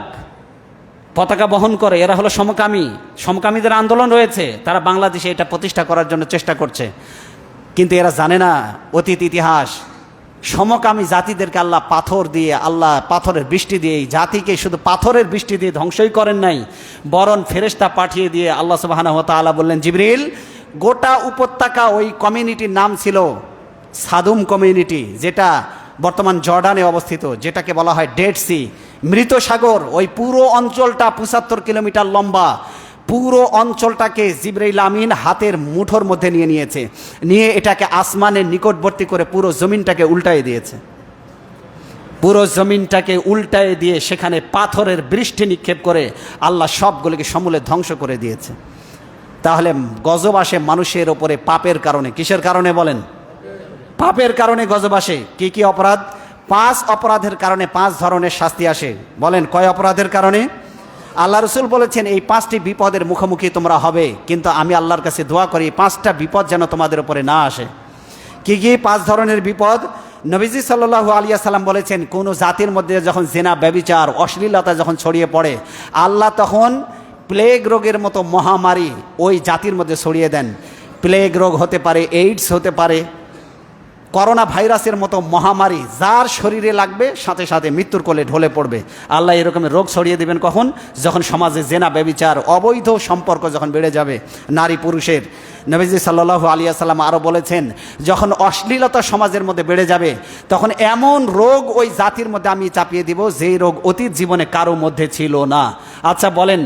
পতাকা বহন করে, এরা হলো সমকামী। সমকামীদের আন্দোলন রয়েছে, তারা বাংলাদেশে এটা প্রতিষ্ঠা করার জন্য চেষ্টা করছে। কিন্তু এরা জানে না অতীত ইতিহাস, সমকামী জাতিদেরকে আল্লাহ পাথর দিয়ে, আল্লাহ পাথরের বৃষ্টি দিয়ে এই জাতিকে শুধু পাথরের বৃষ্টি দিয়ে ধ্বংসই করেন নাই, বরং ফেরেশতা পাঠিয়ে দিয়ে আল্লাহ সুবহানাহু ওয়া তাআলা বললেন, জিবরিল, গোটা উপত্যকা, ওই কমিউনিটির নাম ছিল সাদুম কমিউনিটি, যেটা বর্তমান জর্ডানে অবস্থিত, যেটাকে বলা হয় ডেড সি, মৃত সাগর। ওই পুরো অঞ্চলটা 75 কিলোমিটার লম্বা। পুরো অঞ্চলটাকে জিবরাইল আমিন হাতের মুঠোর মধ্যে নিয়েছে, নিয়ে এটাকে আসমানের নিকটবর্তী করে পুরো জমিনটাকে উল্টায় দিয়েছে। পুরো জমিনটাকে উল্টায় দিয়ে সেখানে পাথরের বৃষ্টি নিক্ষেপ করে আল্লাহ সবগুলোকে সমূলে ধ্বংস করে দিয়েছে। তাহলে গজব আসে মানুষের ওপরে পাপের কারণে। কিসের কারণে বলেন? পাপের কারণে গজব আসে। কি কি অপরাধ? 5 অপরাধের কারণে 5 ধরনের শাস্তি আসে। বলেন কয় অপরাধের কারণে? আল্লাহ রসুল বলেছেন এই 5টি বিপদের মুখোমুখি তোমরা হবে, কিন্তু আমি আল্লাহর কাছে দোয়া করি 5টা বিপদ যেন তোমাদের উপরে না আসে। কি কি 5 ধরনের বিপদ? নবীজি সাল্লাল্লাহু আলাইহি সাল্লাম বলেছেন, কোনো জাতির মধ্যে যখন জিনা, ব্যভিচার, অশ্লীলতা যখন ছড়িয়ে পড়ে, আল্লাহ তখন প্লেগ রোগের মতো মহামারী ওই জাতির মধ্যে ছড়িয়ে দেন। প্লেগ রোগ হতে পারে, এইডস হতে পারে, করোনা ভাইরাসের মতো মহামারী, যার শরীরে লাগবে সাথে সাথে মৃত্যুর কোলে ঢলে পড়বে। আল্লাহ এরকমের রোগ ছড়িয়ে দেবেন কখন? যখন সমাজে জেনা, ব্যভিচার, অবৈধ সম্পর্ক যখন বেড়ে যাবে নারী পুরুষের। নবীজি সাল্লাল্লাহু আলাইহি সাল্লাম আরও বলেছেন, যখন অশ্লীলতা সমাজের মধ্যে বেড়ে যাবে, তখন এমন রোগ ওই জাতির মধ্যে আমি চাপিয়ে দিব, যেই রোগ অতীত জীবনে কারো মধ্যে ছিল না। আচ্ছা বলেন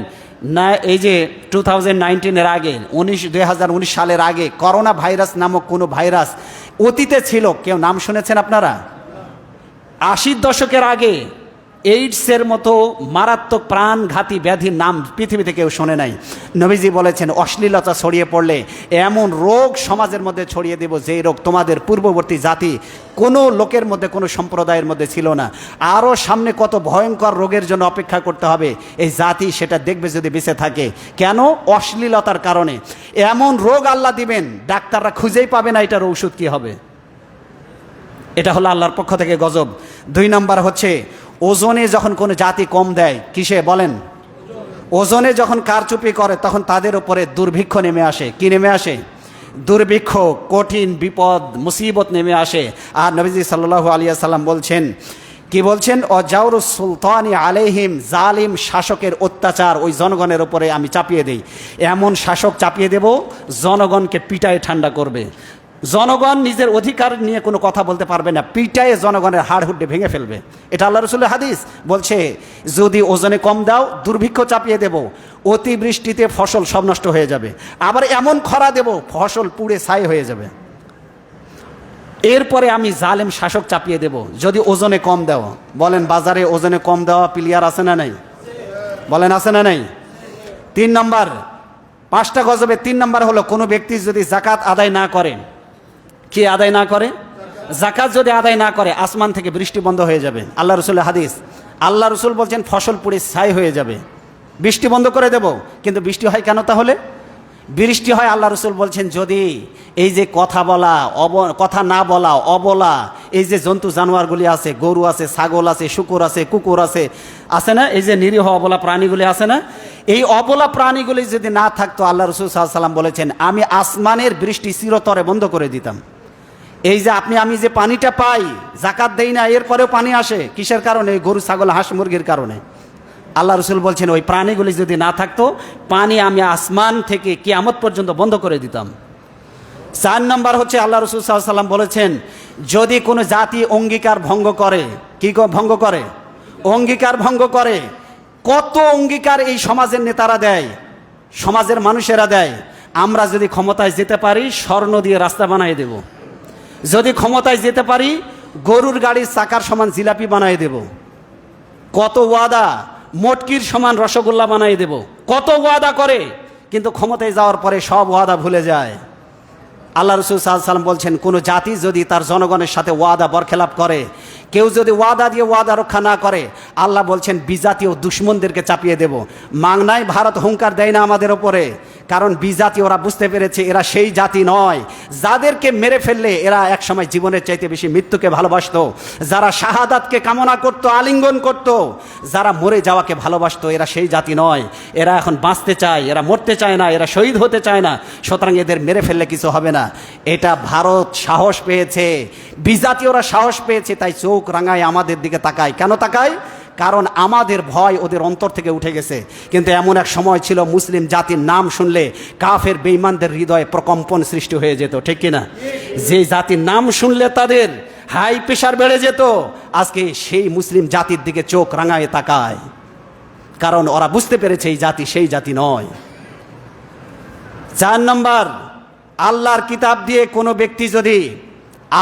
না, এই যে 2019-এর আগে, 2019 সালের আগে করোনা ভাইরাস নামক কোনো ভাইরাস অতীতে ছিল? কেউ নাম শুনেছেন আপনারা? 80-র দশকের আগে এইডসের মতো মারাত্মক প্রাণঘাতী ব্যাধির নাম পৃথিবীতে কেউ শোনে নাই। নবীজি বলেছেন, অশ্লীলতা ছড়িয়ে পড়লে এমন রোগ সমাজের মধ্যে ছড়িয়ে দেব, যেই রোগ তোমাদের পূর্ববর্তী জাতি কোনো লোকের মধ্যে, কোনো সম্প্রদায়ের মধ্যে ছিল না। আরও সামনে কত ভয়ঙ্কর রোগের জন্য অপেক্ষা করতে হবে, এই জাতি সেটা দেখবে যদি বেঁচে থাকে। কেন? অশ্লীলতার কারণে এমন রোগ আল্লাহ দিবেন, ডাক্তাররা খুঁজেই পাবে না এটার ঔষধ কী হবে। এটা হলো আল্লাহর পক্ষ থেকে গজব। 2 নম্বর হচ্ছে, ওজনে যখন কোনো জাতি কম দেয়, কিসে বলেন? ওজনে যখন কারচুপি করে, তখন তাদের উপরে দুর্ভিক্ষ নেমে আসে। কি নেমে আসে? দুর্ভিক্ষ, কঠিন বিপদ, মুসিবত নেমে আসে। আর নবীজি সাল্লাল্লাহু আলাইহি সাল্লাম বলছেন, কি বলছেন? অজাউরুস সুলতানি আলাইহিম, জালিম শাসকের অত্যাচার ওই জনগণের উপরে আমি চাপিয়ে দেই। এমন শাসক চাপিয়ে দেব, জনগণকে পিটায় ঠান্ডা করবে। জনগণ নিজের অধিকার নিয়ে কোনো কথা বলতে পারবে না, পিটায়ে জনগণের হাড় হুড্ডে ভেঙে ফেলবে। এটা আল্লাহ রসুলের হাদিস। বলছে, যদি ওজনে কম দাও, দুর্ভিক্ষ চাপিয়ে দেব, অতিবৃষ্টিতে ফসল সব নষ্ট হয়ে যাবে, আবার এমন খরা দেব ফসল পুড়ে ছাই হয়ে যাবে। এরপরে আমি জালেম শাসক চাপিয়ে দেব যদি ওজনে কম দেওয়া। বলেন বাজারে ওজনে কম দেওয়া প্লেয়ার আছে না নাই? বলেন আছে না নাই? 3 নম্বর, 5টা গজবে 3 নম্বর হলো, কোনো ব্যক্তি যদি জাকাত আদায় না করে, কি আদায় না করে? জাকাত যদি আদায় না করে, আসমান থেকে বৃষ্টি বন্ধ হয়ে যাবে। আল্লাহ রসুলের হাদিস। আল্লাহ রসুল বলছেন ফসল পুড়ে ছাই হয়ে যাবে, বৃষ্টি বন্ধ করে দেব। কিন্তু বৃষ্টি হয় কেন তাহলে? বৃষ্টি হয়, আল্লাহ রসুল বলছেন, যদি এই যে কথা বলা, কথা না বলা, অবলা, এই যে জন্তু জানোয়ারগুলি আছে, গরু আছে, ছাগল আছে, শুকুর আছে, কুকুর আছে, আছে না, এই যে নিরীহ অবলা প্রাণীগুলি আছে না, এই অবলা প্রাণীগুলি যদি না থাকতো, আল্লাহ রসুল সাল্লাল্লাহু আলাইহি সাল্লাম বলেছেন, আমি আসমানের বৃষ্টি চিরতরে বন্ধ করে দিতাম। এই যে আমি যে পানিটা পাই, জাকাত দেই না, এরপরেও পানি আসে, কিসের কারণে? গরু, ছাগল, হাঁস, মুরগির কারণে। আল্লাহ রসুল বলছেন, ওই প্রাণীগুলি যদি না থাকতো, পানি আমি আসমান থেকে কিয়ামত পর্যন্ত বন্ধ করে দিতাম। 4 নম্বর হচ্ছে, আল্লাহ রসুল সাল্লাল্লাহু আলাইহি সাল্লাম বলেছেন, যদি কোনো জাতি অঙ্গীকার ভঙ্গ করে, কি ভঙ্গ করে? অঙ্গীকার ভঙ্গ করে। কত অঙ্গীকার এই সমাজের নেতারা দেয়, সমাজের মানুষেরা দেয়। আমরা যদি ক্ষমতায় যেতে পারি, স্বর্ণ দিয়ে রাস্তা বানিয়ে দেব। যদি ক্ষমতায় যেতে পারি, গরুর গাড়ির চাকার সমান জিলাপি বানিয়ে দেব। কত ওয়াদা, মটকির সমান রসগোল্লা বানিয়ে দেব। কত ওয়াদা করে, কিন্তু ক্ষমতায় যাওয়ার পরে সব ওয়াদা ভুলে যায়। আল্লাহ রসুল সাল্লাল্লাহু আলাইহি সাল্লাম বলছেন, কোনো জাতি যদি তার জনগণের সাথে ওয়াদা বরখেলাপ করে, কেউ যদি ওয়াদা দিয়ে ওয়াদা রক্ষা না করে, আল্লাহ বলছেন বিজাতীয় দুশ্মনদেরকে চাপিয়ে দেব। মাংনায় ভারত হুঙ্কার দেয় না আমাদের ওপরে, কারণ বিজাতি ওরা বুঝতে পেরেছে এরা সেই জাতি নয় যাদেরকে মেরে ফেললে এরা একসময় জীবনের চাইতে বেশি মৃত্যুকে ভালোবাসতো, যারা শাহাদাতকে কামনা করত, আলিঙ্গন করত, যারা মরে যাওয়াকে ভালোবাসতো, এরা সেই জাতি নয়। এরা এখন বাঁচতে চায়, এরা মরতে চায় না, এরা শহীদ হতে চায় না। সুতরাং এদের মেরে ফেললে কিছু হবে না। এটা ভারত সাহস পেয়েছে, বিজাতি ওরা সাহস পেয়েছে, তাই চোখ রাঙায় আমাদের দিকে তাকায়। কেন তাকায়? কারণ আমাদের ভয় ওদের অন্তর থেকে উঠে গেছে। কিন্তু এমন এক সময় ছিল মুসলিম জাতির নাম শুনলে কাফের বেঈমানদের হৃদয়ে প্রকম্পন সৃষ্টি হয়ে যেত, ঠিক কিনা? যে জাতির নাম শুনলে তাদের হাই প্রেশার বেড়ে যেত, আজকে সেই মুসলিম জাতির দিকে চোখ রাঙায় তাকায়, কারণ ওরা বুঝতে পেরেছে এই জাতি সেই জাতি নয়। 4 নম্বর, আল্লাহর কিতাব দিয়ে কোনো ব্যক্তি যদি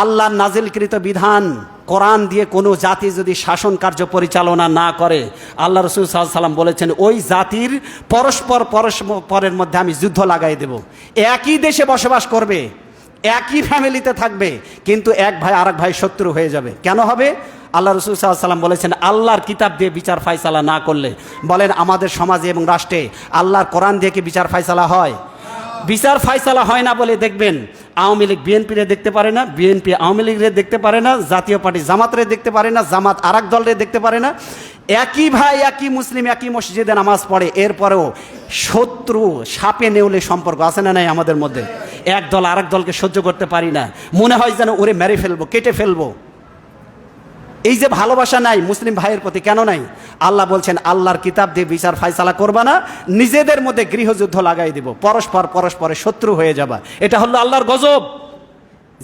আল্লাহর নাজিলকৃত বিধান কোরআন দিয়ে কোনো জাতি যদি শাসন কার্য পরিচালনা না করে, আল্লাহ রাসূল সাল্লাল্লাহু আলাইহি ওয়াসাল্লাম বলেছেন ওই জাতির পরস্পরের মধ্যে আমি যুদ্ধ লাগাই দেব। একই দেশে বসবাস করবে, একই ফ্যামিলিতে থাকবে, কিন্তু এক ভাই আরেক ভাই শত্রু হয়ে যাবে। কেন হবে? আল্লাহ রাসূল সাল্লাল্লাহু আলাইহি ওয়াসাল্লাম বলেছেন আল্লাহর কিতাব দিয়ে বিচার ফায়সালা না করলে। বলেন আমাদের সমাজে এবং রাষ্ট্রে আল্লাহর কোরআন দিয়ে কি বিচার ফায়সালা হয়? বিচার ফায়সালা হয় না বলে দেখবেন আওয়ামী লীগ বিএনপিরে দেখতে পারে না, বিএনপি আওয়ামী লীগরে দেখতে পারে না, জাতীয় পার্টি জামাতরে দেখতে পারে না, জামাত আরেক দলরে দেখতে পারে না। একই ভাই, একই মুসলিম, একই মসজিদে নামাজ পড়ে, এরপরেও শত্রু সাপে নেউলে সম্পর্ক আছে না নাই আমাদের মধ্যে? এক দল আরেক দলকে সহ্য করতে পারি না, মনে হয় যেন ওরে মেরে ফেলবো, কেটে ফেলবো। এই যে ভালোবাসা নাই মুসলিম ভাইয়ের প্রতি, কেন নাই? আল্লাহ বলছেন আল্লাহর কিতাব দিয়ে বিচার ফায়সালা করবা না, নিজেদের মধ্যে গৃহযুদ্ধ লাগাই দিব, পরস্পরের শত্রু হয়ে যাবা। এটা হলো আল্লাহর গজব।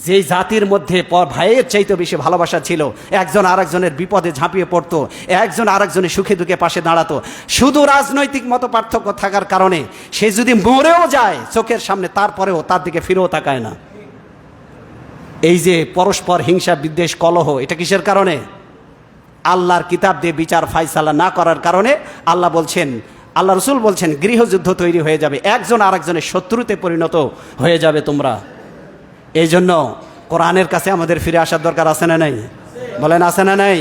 যেই জাতির মধ্যে ভাইয়ের চাইতে বেশি ভালোবাসা ছিল, একজন আরেকজনের বিপদে ঝাঁপিয়ে পড়তো, একজন আরেকজনের সুখে দুঃখে পাশে দাঁড়াতো, শুধু রাজনৈতিক মত পার্থক্য থাকার কারণে সে যদি মরেও যায় চোখের সামনে, তারপরেও তার দিকে ফিরেও তাকায় না। এই যে পরস্পর হিংসা বিদ্বেষ কলহ, এটা কিসের কারণে? আল্লাহর কিতাব দিয়ে বিচার ফায়সালা না করার কারণে। আল্লাহ বলছেন, আল্লাহ রাসূল বলছেন গৃহযুদ্ধ তৈরি হয়ে যাবে, একজন আরেকজনের শত্রুতে পরিণত হয়ে যাবে তোমরা। এই জন্য কোরআনের কাছে আমাদের ফিরে আসার দরকার আছে না নাই? বলেন আছে না নাই?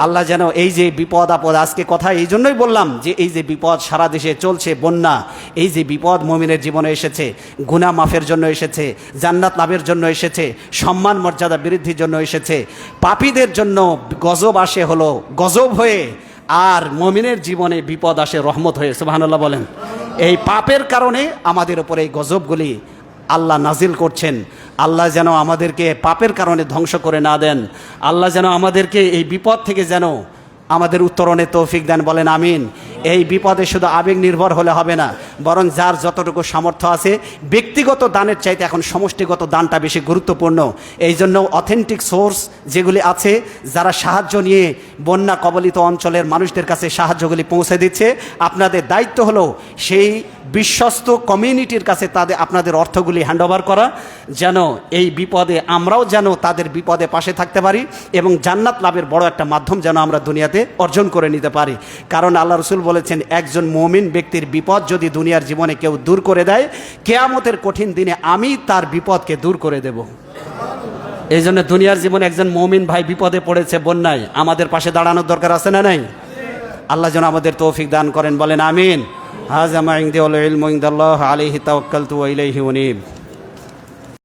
আল্লাহ যেন এই যে বিপদ আপদ, আজকে কথা এই জন্যই বললাম যে এই যে বিপদ সারা দেশে চলছে, বন্যা, এই যে বিপদ মুমিনের জীবনে এসেছে, গুনাহ মাফের জন্য এসেছে, জান্নাত লাভের জন্য এসেছে, সম্মান মর্যাদা বৃদ্ধির জন্য এসেছে, পাপীদের জন্য গজব আসে হলো গজব হয়ে, আর মুমিনের জীবনে বিপদ আসে রহমত হয়ে। সুবহানাল্লাহ বলেন। এই পাপের কারণে আমাদের উপরে এই গজবগুলি আল্লাহ নাজিল করছেন। আল্লাহ যেন আমাদেরকে পাপের কারণে ধ্বংস করে না দেন। আল্লাহ যেন আমাদেরকে এই বিপদ থেকে যেন আমাদের উত্তরণে তৌফিক দেন। বলেন আমিন। এই বিপদে শুধু আবেগ নির্ভর হলে হবে না, বরং যার যতটুকু সামর্থ্য আছে, ব্যক্তিগত দানের চাইতে এখন সমষ্টিগত দানটা বেশি গুরুত্বপূর্ণ। এই জন্য অথেন্টিক সোর্স যেগুলি আছে, যারা সাহায্য নিয়ে বন্যা কবলিত অঞ্চলের মানুষদের কাছে সাহায্যগুলি পৌঁছে দিচ্ছে, আপনাদের দায়িত্ব হলো সেই বিশ্বস্ত কমিউনিটির কাছে আপনাদের অর্থগুলি হ্যান্ডওভার করা, যেন এই বিপদে আমরাও যেন তাদের বিপদে পাশে থাকতে পারি এবং জান্নাত লাভের বড় একটা মাধ্যম যেন আমরা দুনিয়াতে অর্জন করে নিতে পারি। কারণ আল্লাহ রাসূল বলেছেন একজন মুমিন ব্যক্তির বিপদ যদি দুনিয়ার জীবনে কেউ দূর করে দেয়, কিয়ামতের কঠিন দিনে আমি তার বিপদকে দূর করে দেব। এই জন্য দুনিয়ার জীবনে একজন মুমিন ভাই বিপদে পড়েছে, বন্যায়, আমাদের পাশে দাঁড়ানোর দরকার আছে না নাই? আল্লাহ যেন আমাদের তৌফিক দান করেন। বলেন আমিন। হাযা মা ইনদি ওয়াল ইলমু ইনদাল্লাহ আলাইহি তাওয়াক্কালতু ওয়া ইলাইহি উনীব।